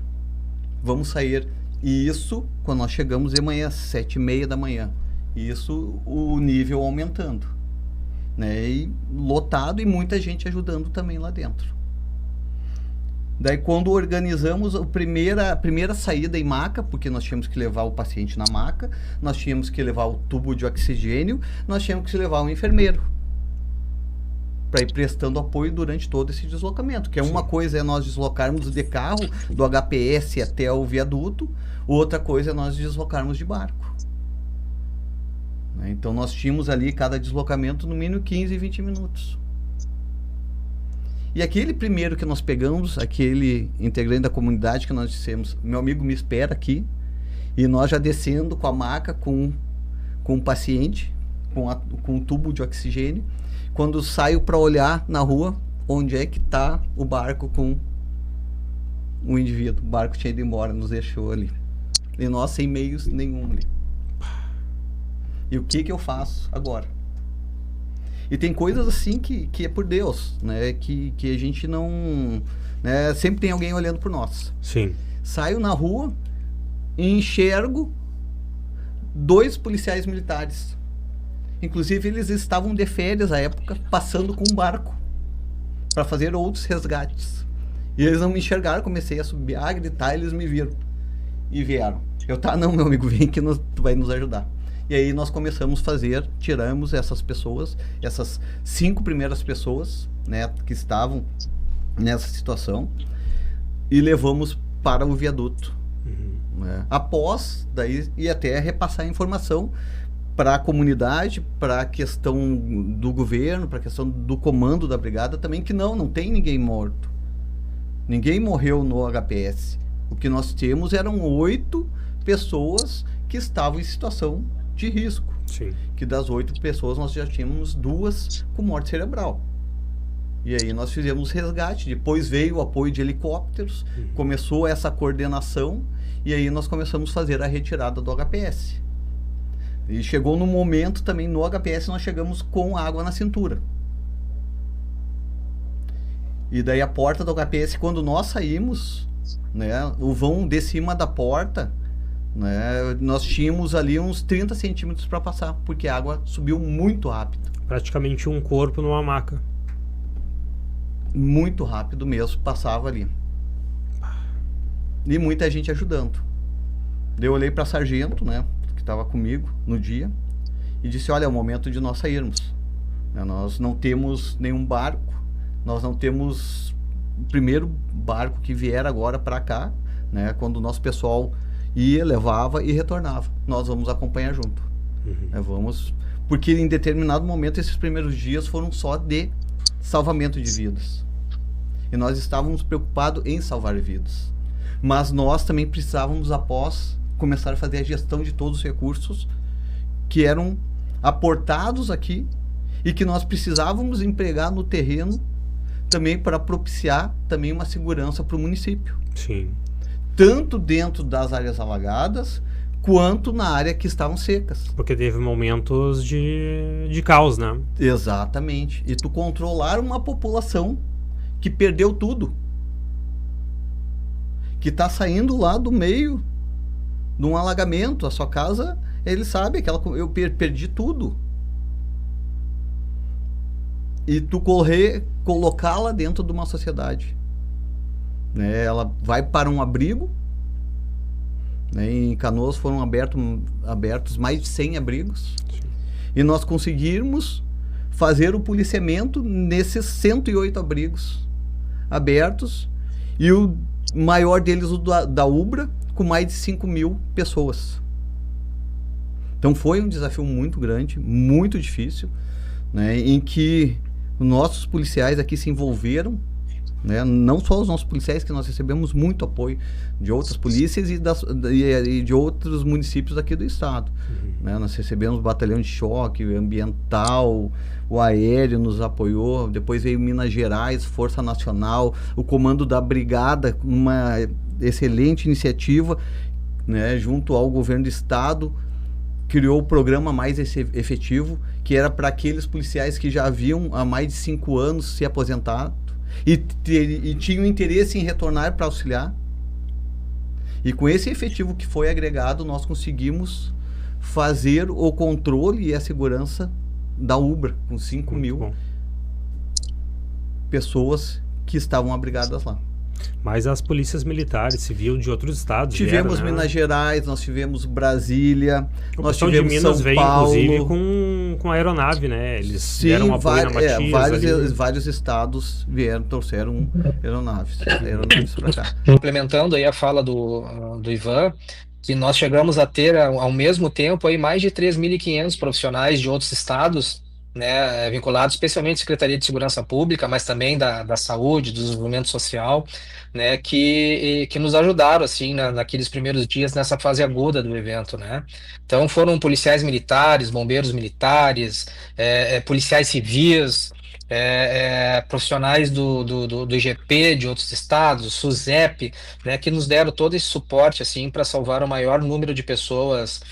Vamos sair. E isso, quando nós chegamos de manhã, 7h30 da manhã. Isso, o nível aumentando, né? E lotado e muita gente ajudando também lá dentro. Daí, quando organizamos a primeira saída em maca, porque nós tínhamos que levar o paciente na maca, nós tínhamos que levar o tubo de oxigênio, nós tínhamos que levar um enfermeiro para ir prestando apoio durante todo esse deslocamento. Que é uma coisa é nós deslocarmos de carro do HPS até o viaduto, outra coisa é nós deslocarmos de barco. Então nós tínhamos ali cada deslocamento no mínimo 15 e 20 minutos. E aquele primeiro que nós pegamos, aquele integrante da comunidade que nós dissemos: meu amigo, me espera aqui, e nós já descendo com a maca, com o paciente, com um tubo de oxigênio, quando saio para olhar na rua, onde é que está o barco com o indivíduo. O barco tinha ido embora, nos deixou ali. E nós sem meios nenhum ali. E o que eu faço agora? E tem coisas assim que é por Deus, né? Que a gente não... né? Sempre tem alguém olhando por nós. Sim. Saio na rua e enxergo 2 policiais militares. Inclusive, eles estavam de férias à época, passando com um barco para fazer outros resgates. E eles não me enxergaram, comecei a subir, a gritar, eles me viram. E vieram. Eu: tá, não, meu amigo, vem que tu vai nos ajudar. E aí nós começamos a tiramos essas pessoas, essas 5 primeiras pessoas, né, que estavam nessa situação, e levamos para o viaduto. Né? Após, daí, e até repassar a informação para a comunidade, para a questão do governo, para a questão do comando da brigada também, que não tem ninguém morto. Ninguém morreu no HPS. O que nós temos eram 8 pessoas que estavam em situação de risco. Sim. Que das 8 pessoas nós já tínhamos 2 com morte cerebral. E aí nós fizemos resgate, depois veio o apoio de helicópteros, começou essa coordenação, e aí nós começamos a fazer a retirada do HPS. E chegou no momento também, no HPS, nós chegamos com água na cintura. E daí a porta do HPS, quando nós saímos, né, o vão de cima da porta, né, nós tínhamos ali uns 30 centímetros para passar, porque a água subiu muito rápido. Praticamente um corpo numa maca. Muito rápido mesmo, passava ali. E muita gente ajudando. Eu olhei para sargento, né, que estava comigo no dia, e disse, olha, é o momento de nós sairmos. Nós não temos nenhum barco, nós não temos o primeiro barco que vier agora para cá, né, quando o nosso pessoal ia, levava e retornava. Nós vamos acompanhar junto. Vamos, porque em determinado momento esses primeiros dias foram só de salvamento de vidas. E nós estávamos preocupados em salvar vidas. Mas nós também precisávamos, após, começar a fazer a gestão de todos os recursos que eram aportados aqui e que nós precisávamos empregar no terreno também para propiciar também uma segurança para o município. Sim. Tanto dentro das áreas alagadas, quanto na área que estavam secas. Porque teve momentos de caos, né? Exatamente. E tu controlar uma população que perdeu tudo. Que está saindo lá do meio de um alagamento. A sua casa, ele sabe que eu perdi tudo. E tu colocá-la dentro de uma sociedade. Né? Ela vai para um abrigo. Né? Em Canoas foram abertos mais de 100 abrigos. Sim. E nós conseguimos fazer o policiamento nesses 108 abrigos abertos. E o maior deles, o da Ubra, com mais de 5.000 pessoas. Então foi um desafio muito grande, muito difícil, né, em que nossos policiais aqui se envolveram, né, não só os nossos policiais, que nós recebemos muito apoio de outras polícias e de outros municípios aqui do estado. Né, nós recebemos o batalhão de choque, ambiental, o aéreo nos apoiou, depois veio Minas Gerais, Força Nacional, o comando da brigada, uma excelente iniciativa, né, junto ao governo do estado, criou o programa Mais Efetivo, que era para aqueles policiais que já haviam há mais de 5 anos se aposentado e tinham interesse em retornar para auxiliar. E com esse efetivo que foi agregado, nós conseguimos fazer o controle e a segurança da Ubra, com 5.000 pessoas que estavam abrigadas lá. Mas as polícias militares, civil de outros estados tivemos vieram, né? Minas Gerais, nós tivemos Brasília, nós de tivemos Minas São veio, Paulo. inclusive, com a aeronave, né? Eles deram apoio na Matias. Vários estados trouxeram aeronaves para cá. Implementando aí a fala do Ivan, que nós chegamos a ter, ao mesmo tempo, aí mais de 3.500 profissionais de outros estados, né, vinculados especialmente à Secretaria de Segurança Pública, mas também da Saúde, do Desenvolvimento Social, né, que nos ajudaram, assim, naqueles primeiros dias, nessa fase aguda do evento, né. Então foram policiais militares, bombeiros militares, policiais civis, profissionais do IGP de outros estados, SUSEP, né, que nos deram todo esse suporte, assim, para salvar o maior número de pessoas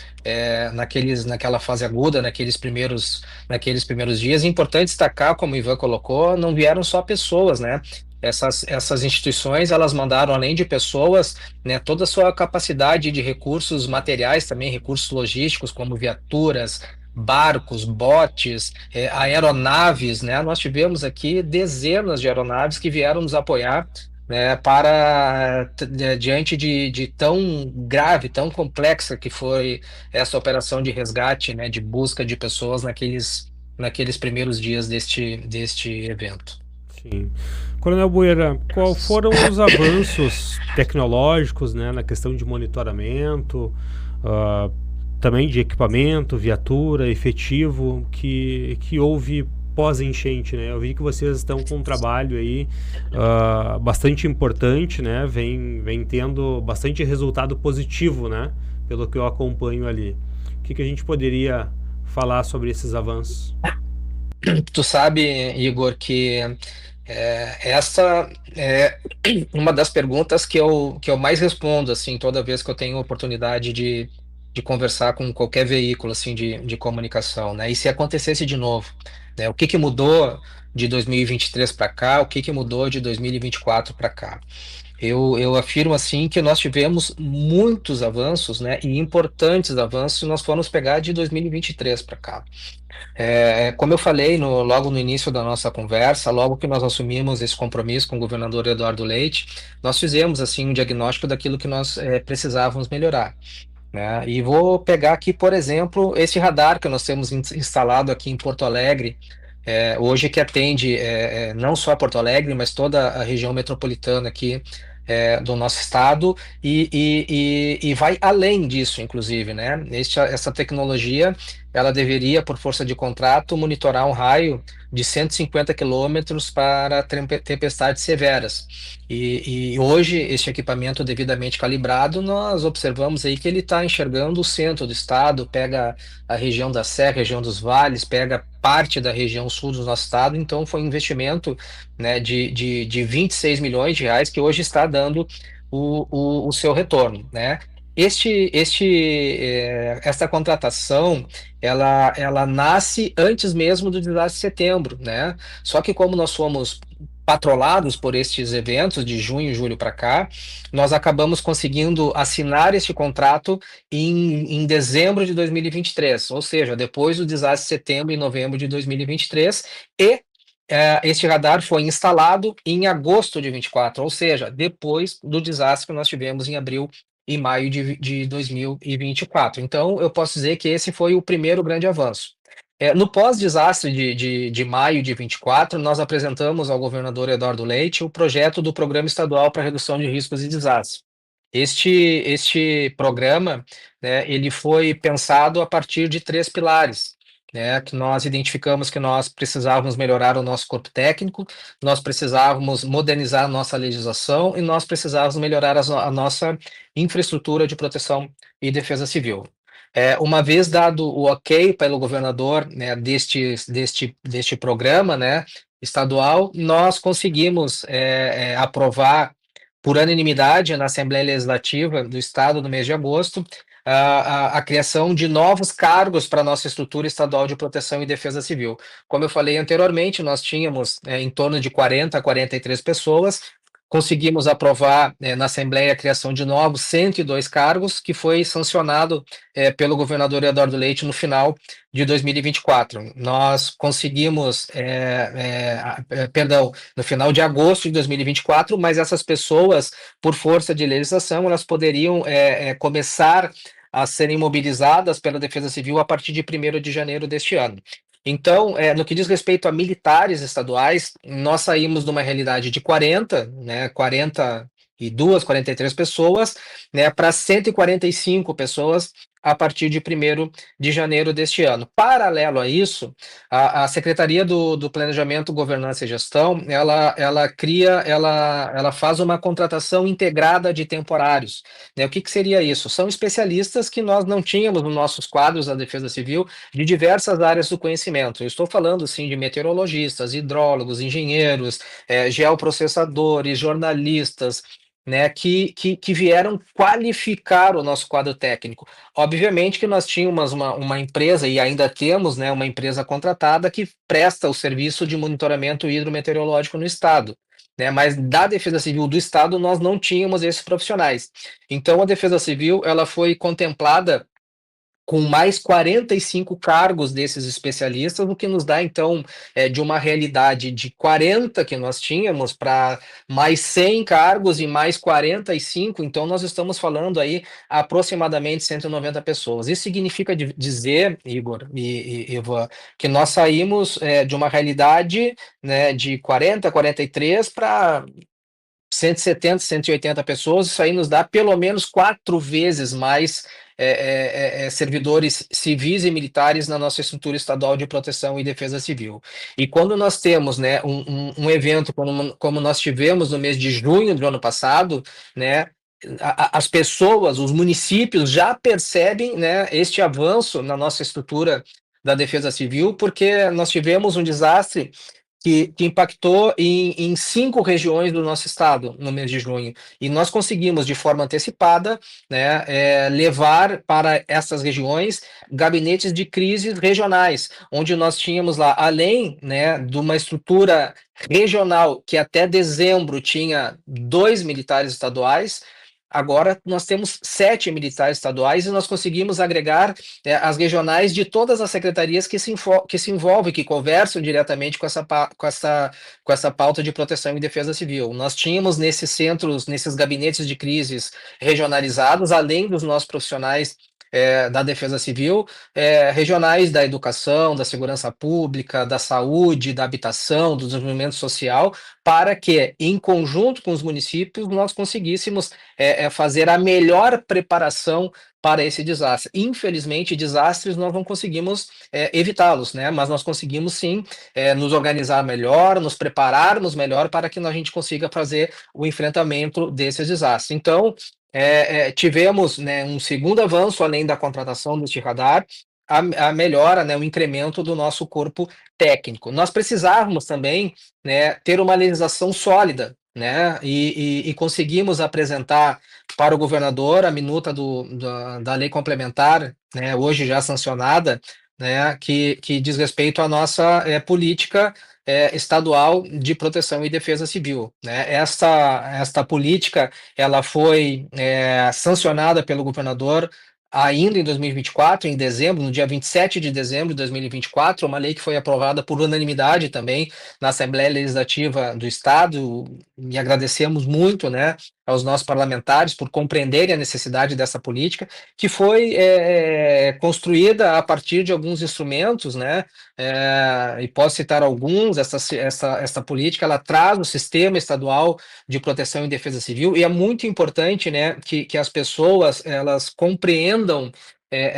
naquela fase aguda, naqueles primeiros dias. É importante destacar, como o Ivan colocou, não vieram só pessoas, né? Essas instituições, elas mandaram, além de pessoas, né, toda a sua capacidade de recursos materiais, também recursos logísticos, como viaturas, barcos, botes, aeronaves, né? Nós tivemos aqui dezenas de aeronaves que vieram nos apoiar, né, diante de tão grave, tão complexa que foi essa operação de resgate, né, de busca de pessoas naqueles primeiros dias deste evento. Sim. Coronel Boeira, qual foram os avanços tecnológicos, né, na questão de monitoramento, também de equipamento, viatura, efetivo, que houve pós-enchente, né? Eu vi que vocês estão com um trabalho aí bastante importante, né? Vem tendo bastante resultado positivo, né? Pelo que eu acompanho ali. O que a gente poderia falar sobre esses avanços? Tu sabe, Igor, que essa é uma das perguntas que eu mais respondo, assim, toda vez que eu tenho oportunidade de conversar com qualquer veículo, assim, de comunicação, né? E se acontecesse de novo, né? O que mudou de 2023 para cá? O que mudou de 2024 para cá? Eu afirmo, assim, que nós tivemos muitos avanços, né? E importantes avanços se nós formos pegar de 2023 para cá. Como eu falei logo no início da nossa conversa, logo que nós assumimos esse compromisso com o governador Eduardo Leite, nós fizemos, assim, um diagnóstico daquilo que nós precisávamos melhorar. né? E vou pegar aqui, por exemplo, esse radar que nós temos instalado aqui em Porto Alegre, hoje, que atende não só Porto Alegre, mas toda a região metropolitana aqui do nosso estado, e vai além disso, inclusive, né? Essa tecnologia, ela deveria, por força de contrato, monitorar um raio de 150 quilômetros para tempestades severas. E hoje, este equipamento devidamente calibrado, nós observamos aí que ele está enxergando o centro do estado, pega a região da Serra, região dos vales, pega parte da região sul do nosso estado. Então foi um investimento, né, de 26 milhões de reais que hoje está dando o seu retorno, né? Esta contratação, ela nasce antes mesmo do desastre de setembro, né? Só que como nós fomos patrolados por estes eventos de junho e julho para cá, nós acabamos conseguindo assinar este contrato em dezembro de 2023, ou seja, depois do desastre de setembro e novembro de 2023, e este radar foi instalado em agosto de 24, ou seja, depois do desastre que nós tivemos em abril e maio de 2024. Então, eu posso dizer que esse foi o primeiro grande avanço. No pós-desastre de maio de 24, nós apresentamos ao governador Eduardo Leite o projeto do Programa Estadual para Redução de Riscos e Desastres. Este programa, né, ele foi pensado a partir de 3 pilares, né, que nós identificamos que nós precisávamos melhorar o nosso corpo técnico, nós precisávamos modernizar a nossa legislação e nós precisávamos melhorar a nossa infraestrutura de proteção e defesa civil. Uma vez dado o ok pelo governador, né, deste programa, né, estadual, nós conseguimos aprovar por unanimidade na Assembleia Legislativa do Estado no mês de agosto a criação de novos cargos para a nossa estrutura estadual de proteção e defesa civil. Como eu falei anteriormente, nós tínhamos em torno de 40 a 43 pessoas. Conseguimos aprovar na Assembleia a criação de novos 102 cargos, que foi sancionado pelo governador Eduardo Leite no final de 2024. Nós conseguimos, no final de agosto de 2024, mas essas pessoas, por força de legislação, elas poderiam começar a serem mobilizadas pela Defesa Civil a partir de 1º de janeiro deste ano. Então, no que diz respeito a militares estaduais, nós saímos de uma realidade de 40, né, 42, 43 pessoas, né, para 145 pessoas a partir de 1º de janeiro deste ano. Paralelo a isso, a Secretaria do Planejamento, Governança e Gestão, ela faz uma contratação integrada de temporários, né? O que seria isso? São especialistas que nós não tínhamos nos nossos quadros da Defesa Civil, de diversas áreas do conhecimento. Eu estou falando, sim, de meteorologistas, hidrólogos, engenheiros, geoprocessadores, jornalistas, né, que vieram qualificar o nosso quadro técnico. Obviamente que nós tínhamos uma empresa, e ainda temos, né, uma empresa contratada que presta o serviço de monitoramento hidrometeorológico no estado, né, mas da Defesa Civil do estado nós não tínhamos esses profissionais. Então a Defesa Civil, ela foi contemplada com mais 45 cargos desses especialistas, o que nos dá, então, de uma realidade de 40 que nós tínhamos para mais 100 cargos e mais 45, então nós estamos falando aí aproximadamente 190 pessoas. Isso significa dizer, Igor e Ivan, que nós saímos de uma realidade, né, de 40, 43 para 170, 180 pessoas. Isso aí nos dá pelo menos 4 vezes mais servidores civis e militares na nossa estrutura estadual de proteção e defesa civil. E quando nós temos, né, um evento como nós tivemos no mês de junho do ano passado, né, as pessoas, os municípios já percebem, né, este avanço na nossa estrutura da defesa civil, porque nós tivemos um desastre que impactou em 5 regiões do nosso estado no mês de junho. E nós conseguimos, de forma antecipada, né, levar para essas regiões gabinetes de crises regionais, onde nós tínhamos lá, além, né, de uma estrutura regional que até dezembro tinha 2 militares estaduais, Agora nós temos 7 militares estaduais e nós conseguimos agregar as regionais de todas as secretarias que se envolvem, que conversam diretamente com essa pauta de proteção e defesa civil. Nós tínhamos nesses centros, nesses gabinetes de crises regionalizados, além dos nossos profissionais da defesa civil, regionais da educação, da segurança pública, da saúde, da habitação, do desenvolvimento social, para que, em conjunto com os municípios, nós conseguíssemos fazer a melhor preparação para esse desastre. Infelizmente, desastres nós não conseguimos evitá-los, né? Mas nós conseguimos sim nos organizar melhor, nos prepararmos melhor para que a gente consiga fazer o enfrentamento desses desastres. Então, tivemos, né, um segundo avanço, além da contratação deste radar, a melhora, né, o incremento do nosso corpo técnico. Nós precisávamos também, né, ter uma legislação sólida, né, e conseguimos apresentar para o governador a minuta da lei complementar, né, hoje já sancionada, né, que diz respeito à nossa política estadual de proteção e defesa civil, né? Esta política ela foi sancionada pelo governador ainda em 2024, em dezembro, no dia 27 de dezembro de 2024, uma lei que foi aprovada por unanimidade também na Assembleia Legislativa do Estado, e agradecemos muito, né, aos nossos parlamentares por compreenderem a necessidade dessa política, que foi construída a partir de alguns instrumentos, né, e posso citar alguns. Essa política ela traz o sistema estadual de proteção e defesa civil, e é muito importante, né, que as pessoas elas compreendam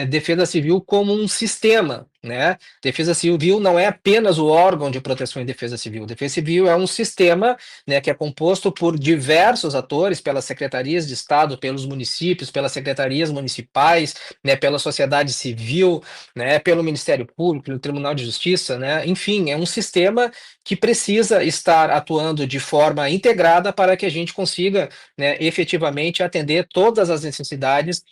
defesa civil como um sistema, né? Defesa civil não é apenas o órgão de proteção e defesa civil. Defesa civil é um sistema, né, que é composto por diversos atores, pelas secretarias de Estado, pelos municípios, pelas secretarias municipais, né, pela sociedade civil, né, pelo Ministério Público, pelo Tribunal de Justiça, né? Enfim, é um sistema que precisa estar atuando de forma integrada para que a gente consiga, né, efetivamente atender todas as necessidades,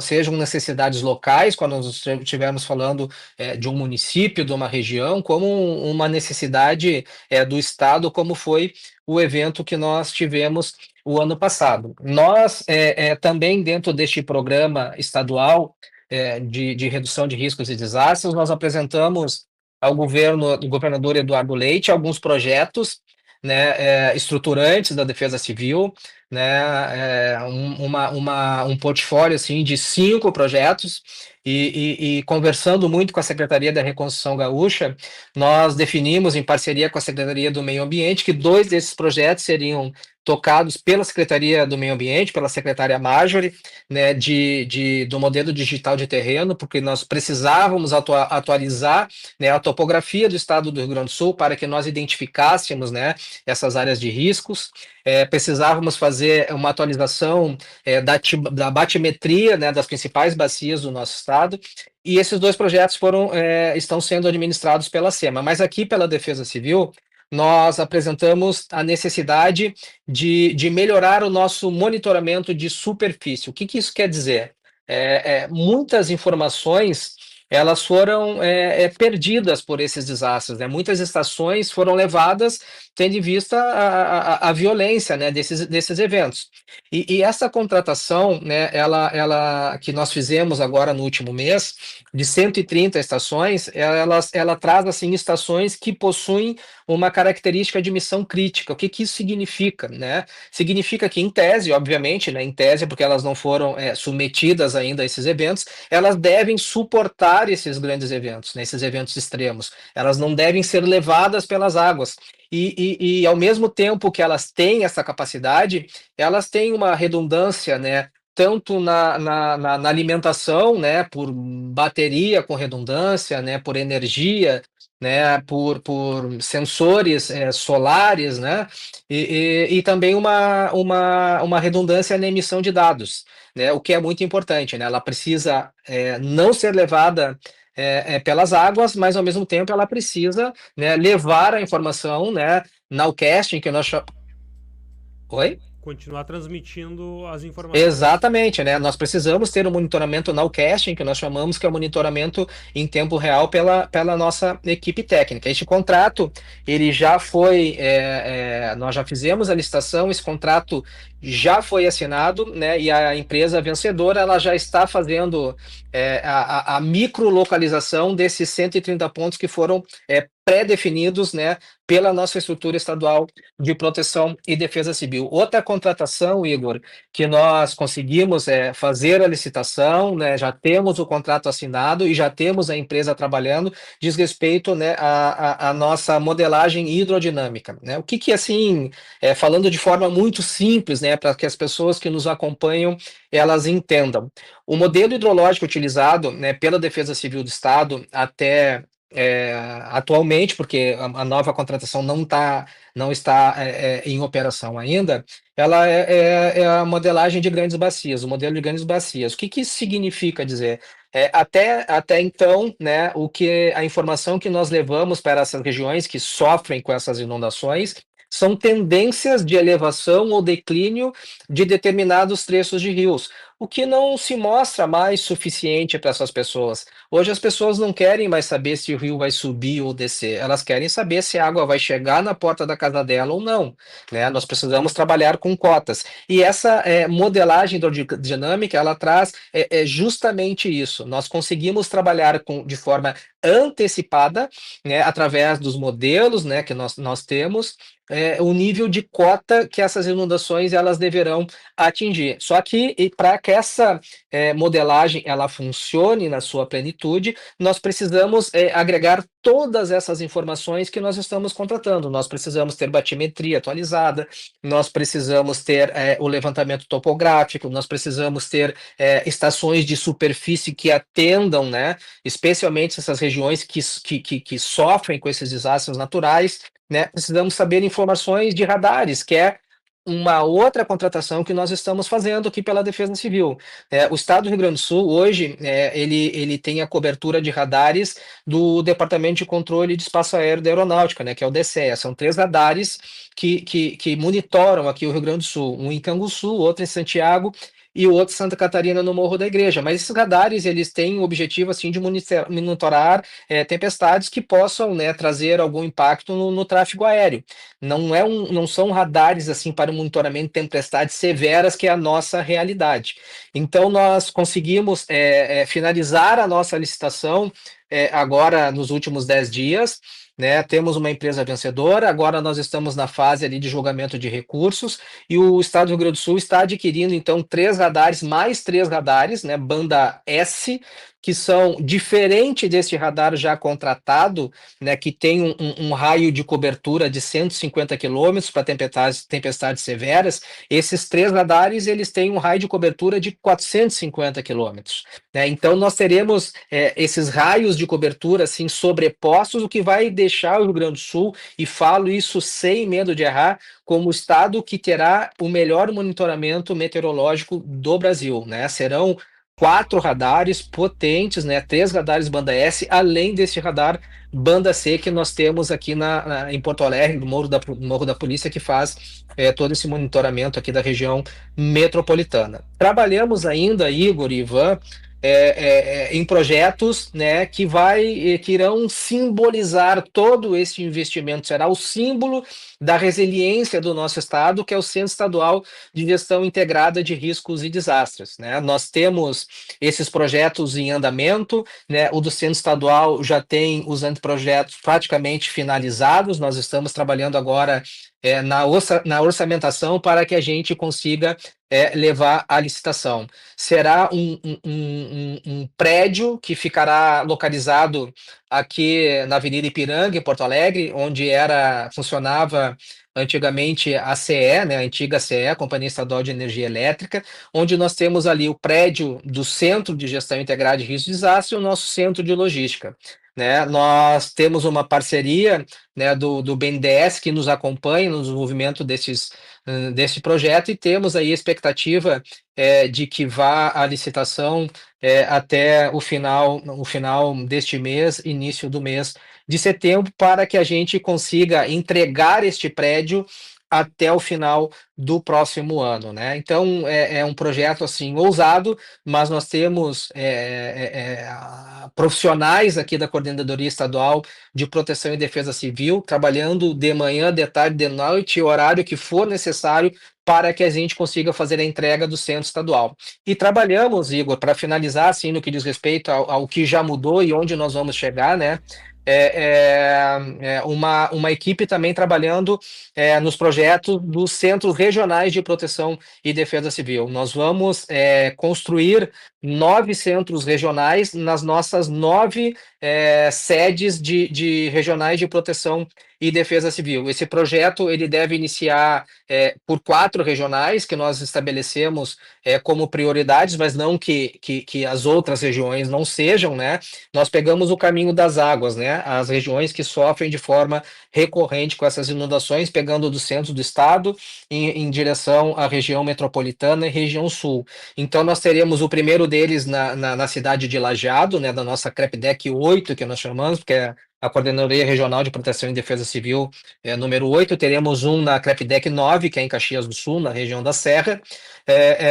sejam necessidades locais, quando nós estivermos falando de um município, de uma região, como uma necessidade do Estado, como foi o evento que nós tivemos o ano passado. Nós também, dentro deste programa estadual de redução de riscos e desastres, nós apresentamos ao governador Eduardo Leite alguns projetos, né, estruturantes da defesa civil, né, um portfólio assim de 5 projetos, e conversando muito com a Secretaria da Reconstrução Gaúcha, nós definimos em parceria com a Secretaria do Meio Ambiente que 2 desses projetos seriam tocados pela Secretaria do Meio Ambiente, pela secretária Marjorie, né, do modelo digital de terreno, porque nós precisávamos atualizar, né, a topografia do estado do Rio Grande do Sul para que nós identificássemos, né, essas áreas de riscos. Precisávamos fazer uma atualização da batimetria, né, das principais bacias do nosso estado, e esses 2 projetos estão sendo administrados pela SEMA. Mas aqui, pela Defesa Civil, nós apresentamos a necessidade de melhorar o nosso monitoramento de superfície. O que isso quer dizer? Muitas informações elas foram perdidas por esses desastres, né? Muitas estações foram levadas tendo em vista a violência, né, desses eventos. E essa contratação, né, ela que nós fizemos agora no último mês, de 130 estações, ela traz assim estações que possuem uma característica de missão crítica. O que isso significa, né? Significa que, em tese, obviamente, né, em tese, porque elas não foram submetidas ainda a esses eventos, elas devem suportar esses grandes eventos, né, esses eventos extremos. Elas não devem ser levadas pelas águas. E ao mesmo tempo que elas têm essa capacidade, elas têm uma redundância, né, tanto na alimentação, né, por bateria com redundância, né, por energia, né, por sensores solares, né, e também uma redundância na emissão de dados, né, o que é muito importante, né, ela precisa não ser levada pelas águas, mas ao mesmo tempo ela precisa, né, levar a informação, né, nowcasting, que nós chamamos... Oi? continuar transmitindo as informações. Exatamente, né? Nós precisamos ter um monitoramento nowcasting, que nós chamamos que é o monitoramento em tempo real pela nossa equipe técnica. Este contrato, ele já foi, nós já fizemos a licitação, esse contrato já foi assinado, né? E a empresa vencedora, ela já está fazendo a microlocalização desses 130 pontos que foram pré-definidos, né, pela nossa estrutura estadual de proteção e defesa civil. Outra contratação, Igor, que nós conseguimos fazer a licitação, né, já temos o contrato assinado e já temos a empresa trabalhando, diz respeito, né, à nossa modelagem hidrodinâmica, né? O que assim, falando de forma muito simples, né, para que as pessoas que nos acompanham, elas entendam. O modelo hidrológico utilizado, né, pela Defesa Civil do Estado até atualmente, porque a nova contratação não está em operação ainda, ela é a modelagem de grandes bacias, o modelo de grandes bacias. O que isso significa dizer? Até então, né, a informação que nós levamos para essas regiões que sofrem com essas inundações são tendências de elevação ou declínio de determinados trechos de rios, o que não se mostra mais suficiente para essas pessoas. Hoje as pessoas não querem mais saber se o rio vai subir ou descer, elas querem saber se a água vai chegar na porta da casa dela ou não, né? Nós precisamos trabalhar com cotas. E essa modelagem hidrodinâmica, ela traz justamente isso. Nós conseguimos trabalhar de forma antecipada, né, através dos modelos, né, que nós temos, o nível de cota que essas inundações elas deverão atingir. Só que para que essa modelagem ela funcione na sua plenitude, nós precisamos agregar todas essas informações que nós estamos contratando. Nós precisamos ter batimetria atualizada, nós precisamos ter o levantamento topográfico, nós precisamos ter estações de superfície que atendam, né, especialmente essas regiões que sofrem com esses desastres naturais, né? Precisamos saber informações de radares, que é uma outra contratação que nós estamos fazendo aqui pela Defesa Civil. O Estado do Rio Grande do Sul, hoje, ele tem a cobertura de radares do Departamento de Controle de Espaço Aéreo da Aeronáutica, né, que é o DCEA. São 3 radares que monitoram aqui o Rio Grande do Sul, um em Canguçu, outro em Santiago, e o outro Santa Catarina no Morro da Igreja. Mas esses radares, eles têm o objetivo assim de monitorar tempestades que possam, né, trazer algum impacto no tráfego aéreo. Não são radares assim para o monitoramento de tempestades severas, que é a nossa realidade. Então nós conseguimos finalizar a nossa licitação agora nos últimos 10 dias, né? Temos uma empresa vencedora, agora nós estamos na fase ali de julgamento de recursos, e o Estado do Rio Grande do Sul está adquirindo, então, 3 radares, mais 3 radares, né, banda S, que são diferente desse radar já contratado, né, que tem um raio de cobertura de 150 quilômetros para tempestades severas. Esses 3 radares, eles têm um raio de cobertura de 450 quilômetros, né? Então, nós teremos esses raios de cobertura assim sobrepostos, o que vai deixar o Rio Grande do Sul, e falo isso sem medo de errar, como o estado que terá o melhor monitoramento meteorológico do Brasil, né? Serão 4 radares potentes, né? 3 radares banda S, além desse radar banda C que nós temos aqui em Porto Alegre, no Morro da Polícia, que faz todo esse monitoramento aqui da região metropolitana. Trabalhamos ainda, Igor e Ivan, em projetos, né, que irão simbolizar todo esse investimento. Será o símbolo da resiliência do nosso estado, que é o Centro Estadual de Gestão Integrada de Riscos e Desastres, né? Nós temos esses projetos em andamento, né? O do Centro Estadual já tem os anteprojetos praticamente finalizados. Nós estamos trabalhando agora na orçamentação para que a gente consiga levar à licitação. Será um prédio que ficará localizado aqui na Avenida Ipiranga, em Porto Alegre, onde funcionava antigamente a CE, né, a antiga CE, Companhia Estadual de Energia Elétrica, onde nós temos ali o prédio do Centro de Gestão Integrada de Risco e Desastre e o nosso Centro de Logística, né? Nós temos uma parceria, né, do BNDES, que nos acompanha no desenvolvimento desse projeto, e temos aí a expectativa de que vá à licitação até o final deste mês, início do mês de setembro, para que a gente consiga entregar este prédio até o final do próximo ano, né? Então é um projeto assim ousado, mas nós temos profissionais aqui da Coordenadoria Estadual de Proteção e Defesa Civil trabalhando de manhã, de tarde, de noite, horário que for necessário para que a gente consiga fazer a entrega do centro estadual. E trabalhamos, Igor, para finalizar, assim, no que diz respeito ao que já mudou e onde nós vamos chegar, né? Uma equipe também trabalhando nos projetos dos Centros Regionais de Proteção e Defesa Civil. Nós vamos construir 9 centros regionais nas nossas 9 sedes de regionais de proteção e defesa civil. Esse projeto ele deve iniciar por 4 regionais que nós estabelecemos como prioridades, mas não que as outras regiões não sejam, né? Nós pegamos o caminho das águas, né? As regiões que sofrem de forma recorrente com essas inundações, pegando do centro do estado em direção à região metropolitana e região sul. Então nós teremos o primeiro deles na cidade de Lajeado, né? Da nossa CREPDEC 8, que nós chamamos, porque é a Coordenadoria Regional de Proteção e Defesa Civil número 8, teremos um na CREPDEC 9, que é em Caxias do Sul, na região da Serra,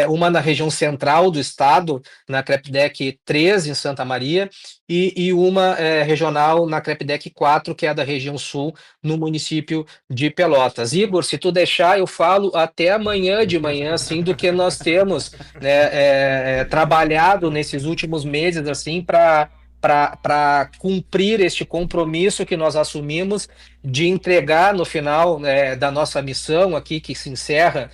uma na região central do estado, na CREPDEC 13, em Santa Maria, e uma regional na CREPDEC 4, que é da região sul, no município de Pelotas. Igor, se tu deixar, eu falo até amanhã de manhã, assim, do que nós temos trabalhado nesses últimos meses, assim, para cumprir este compromisso que nós assumimos de entregar no final da nossa missão aqui, que se encerra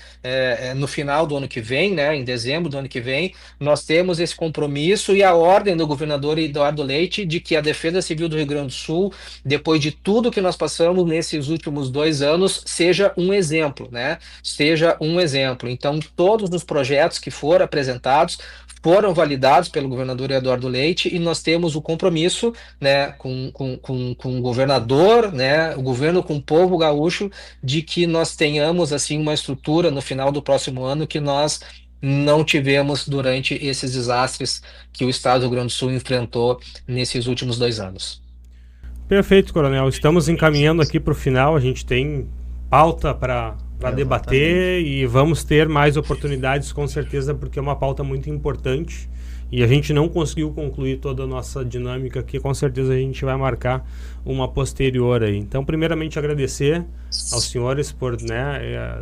no final do ano que vem, né, em dezembro do ano que vem, nós temos esse compromisso e a ordem do governador Eduardo Leite de que a Defesa Civil do Rio Grande do Sul, depois de tudo que nós passamos nesses últimos 2 anos, seja um exemplo, né? Seja um exemplo. Então, todos os projetos que foram apresentados foram validados pelo governador Eduardo Leite e nós temos o compromisso, né, com o governador, né, o governo com o povo gaúcho, de que nós tenhamos assim uma estrutura no final do próximo ano que nós não tivemos durante esses desastres que o estado do Rio Grande do Sul enfrentou nesses últimos 2 anos. Perfeito, Coronel. Estamos encaminhando aqui para o final. A gente tem pauta para debater e vamos ter mais oportunidades, com certeza, porque é uma pauta muito importante e a gente não conseguiu concluir toda a nossa dinâmica aqui. Com certeza a gente vai marcar uma posterior aí. Então, primeiramente, agradecer aos senhores por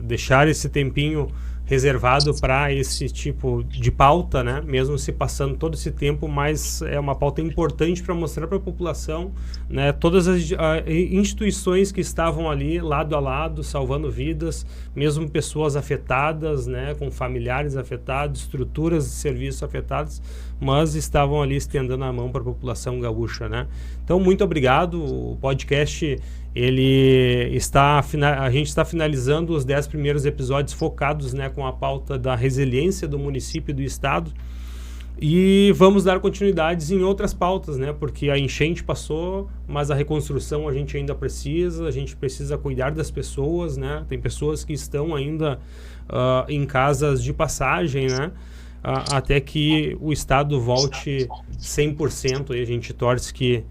deixar esse tempinho reservado para esse tipo de pauta, né? Mesmo se passando todo esse tempo, mas é uma pauta importante para mostrar para a população, né? Todas as instituições que estavam ali lado a lado, salvando vidas, mesmo pessoas afetadas, né? Com familiares afetados, estruturas de serviço afetadas, mas estavam ali estendendo a mão para a população gaúcha, né? Então, muito obrigado. O podcast a gente está finalizando os 10 primeiros episódios focados, né, com a pauta da resiliência do município e do estado, e vamos dar continuidades em outras pautas, né, porque a enchente passou, mas a reconstrução a gente ainda precisa, a gente precisa cuidar das pessoas, né, tem pessoas que estão ainda em casas de passagem, né, até que o estado volte 100%, e a gente torce que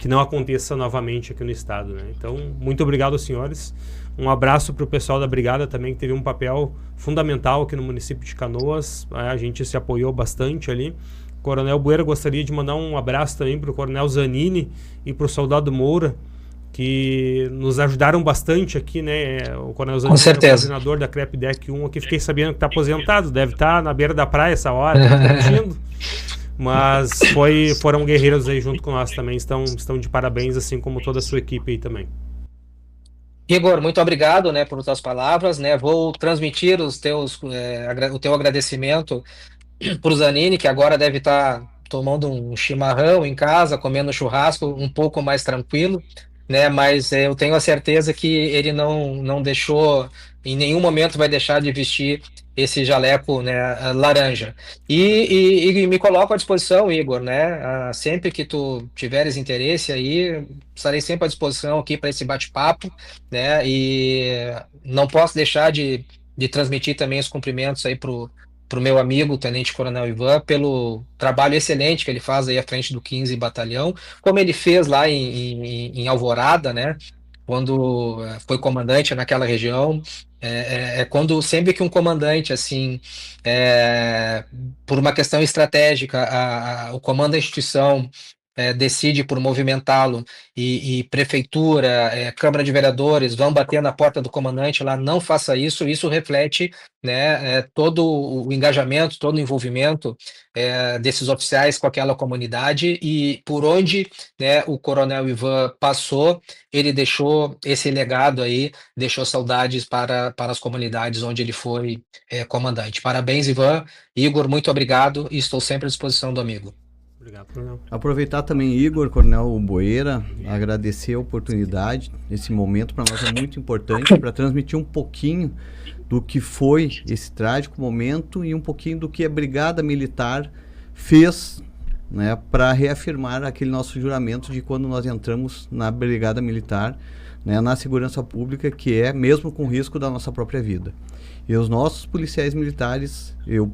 não aconteça novamente aqui no estado, né? Então, muito obrigado aos senhores. Um abraço para o pessoal da Brigada também, que teve um papel fundamental aqui no município de Canoas. A gente se apoiou bastante ali. Coronel Boeira, gostaria de mandar um abraço também para o Coronel Zanini e para o Soldado Moura, que nos ajudaram bastante aqui, né? O Coronel Zanini é o coordenador da CREPDEC 1 aqui. Fiquei sabendo que está aposentado, deve estar na beira da praia essa hora, curtindo. Mas foram guerreiros aí junto com nós também, estão de parabéns, assim como toda a sua equipe aí também. Igor, muito obrigado, né, por tuas palavras, né, vou transmitir o teu agradecimento para o Zanini, que agora deve estar tomando um chimarrão em casa, comendo churrasco um pouco mais tranquilo, né, mas eu tenho a certeza que ele não deixou, em nenhum momento vai deixar de vestir esse jaleco, né, laranja. E me coloco à disposição, Igor, né, sempre que tu tiveres interesse aí, estarei sempre à disposição aqui para esse bate-papo, né, e não posso deixar de transmitir também os cumprimentos aí pro meu amigo, o Tenente Coronel Ivan, pelo trabalho excelente que ele faz aí à frente do 15 Batalhão, como ele fez lá em Alvorada, né? quando foi comandante naquela região. Quando sempre que um comandante, assim, por uma questão estratégica, o comando da instituição decide por movimentá-lo, e prefeitura, Câmara de Vereadores vão bater na porta do comandante lá, não faça isso. Isso reflete, né, todo o engajamento, todo o envolvimento desses oficiais com aquela comunidade, e por onde, né, o Coronel Ivan passou, ele deixou esse legado aí, deixou saudades para as comunidades onde ele foi comandante. Parabéns, Ivan. Igor, muito obrigado, e estou sempre à disposição do amigo. Obrigado, Coronel. Aproveitar também, Igor, Coronel Boeira, agradecer a oportunidade. Esse momento para nós é muito importante para transmitir um pouquinho do que foi esse trágico momento e um pouquinho do que a Brigada Militar fez, né, para reafirmar aquele nosso juramento de quando nós entramos na Brigada Militar, né, na segurança pública, que é mesmo com risco da nossa própria vida. E os nossos policiais militares, eu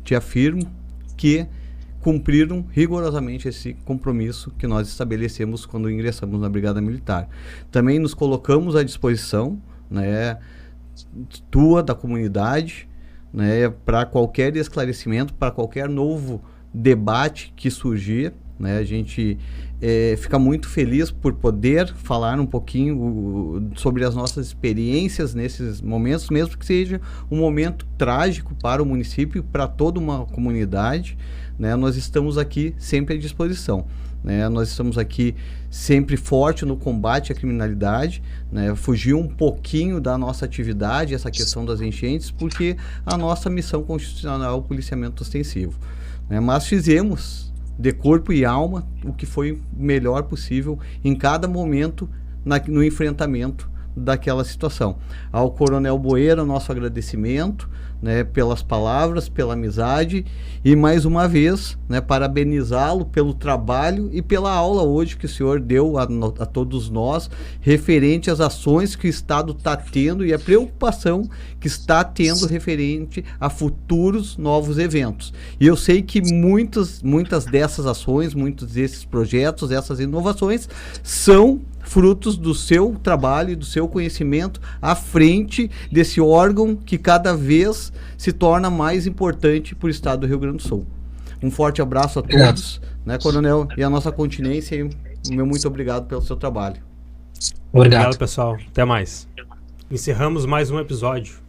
te afirmo que cumpriram rigorosamente esse compromisso que nós estabelecemos quando ingressamos na Brigada Militar. Também nos colocamos à disposição, né, da comunidade, né, para qualquer esclarecimento, para qualquer novo debate que surgir, né. A gente fica muito feliz por poder falar um pouquinho sobre as nossas experiências nesses momentos, mesmo que seja um momento trágico para o município, para toda uma comunidade, né. Nós estamos aqui sempre à disposição, né. Nós estamos aqui sempre forte no combate à criminalidade, né. Fugiu um pouquinho da nossa atividade essa questão das enchentes, porque a nossa missão constitucional é o policiamento ostensivo, né. Mas fizemos de corpo e alma o que foi melhor possível em cada momento no enfrentamento daquela situação. Ao Coronel Boeira, nosso agradecimento, né, pelas palavras, pela amizade, e mais uma vez, né, parabenizá-lo pelo trabalho e pela aula hoje que o senhor deu a todos nós, referente às ações que o Estado está tendo e a preocupação que está tendo referente a futuros novos eventos. E eu sei que muitas dessas ações, muitos desses projetos, essas inovações são frutos do seu trabalho e do seu conhecimento à frente desse órgão que cada vez se torna mais importante para o estado do Rio Grande do Sul. Um forte abraço a todos, né, Coronel, e a nossa continência, e meu muito obrigado pelo seu trabalho. Obrigado, pessoal. Até mais. Encerramos mais um episódio.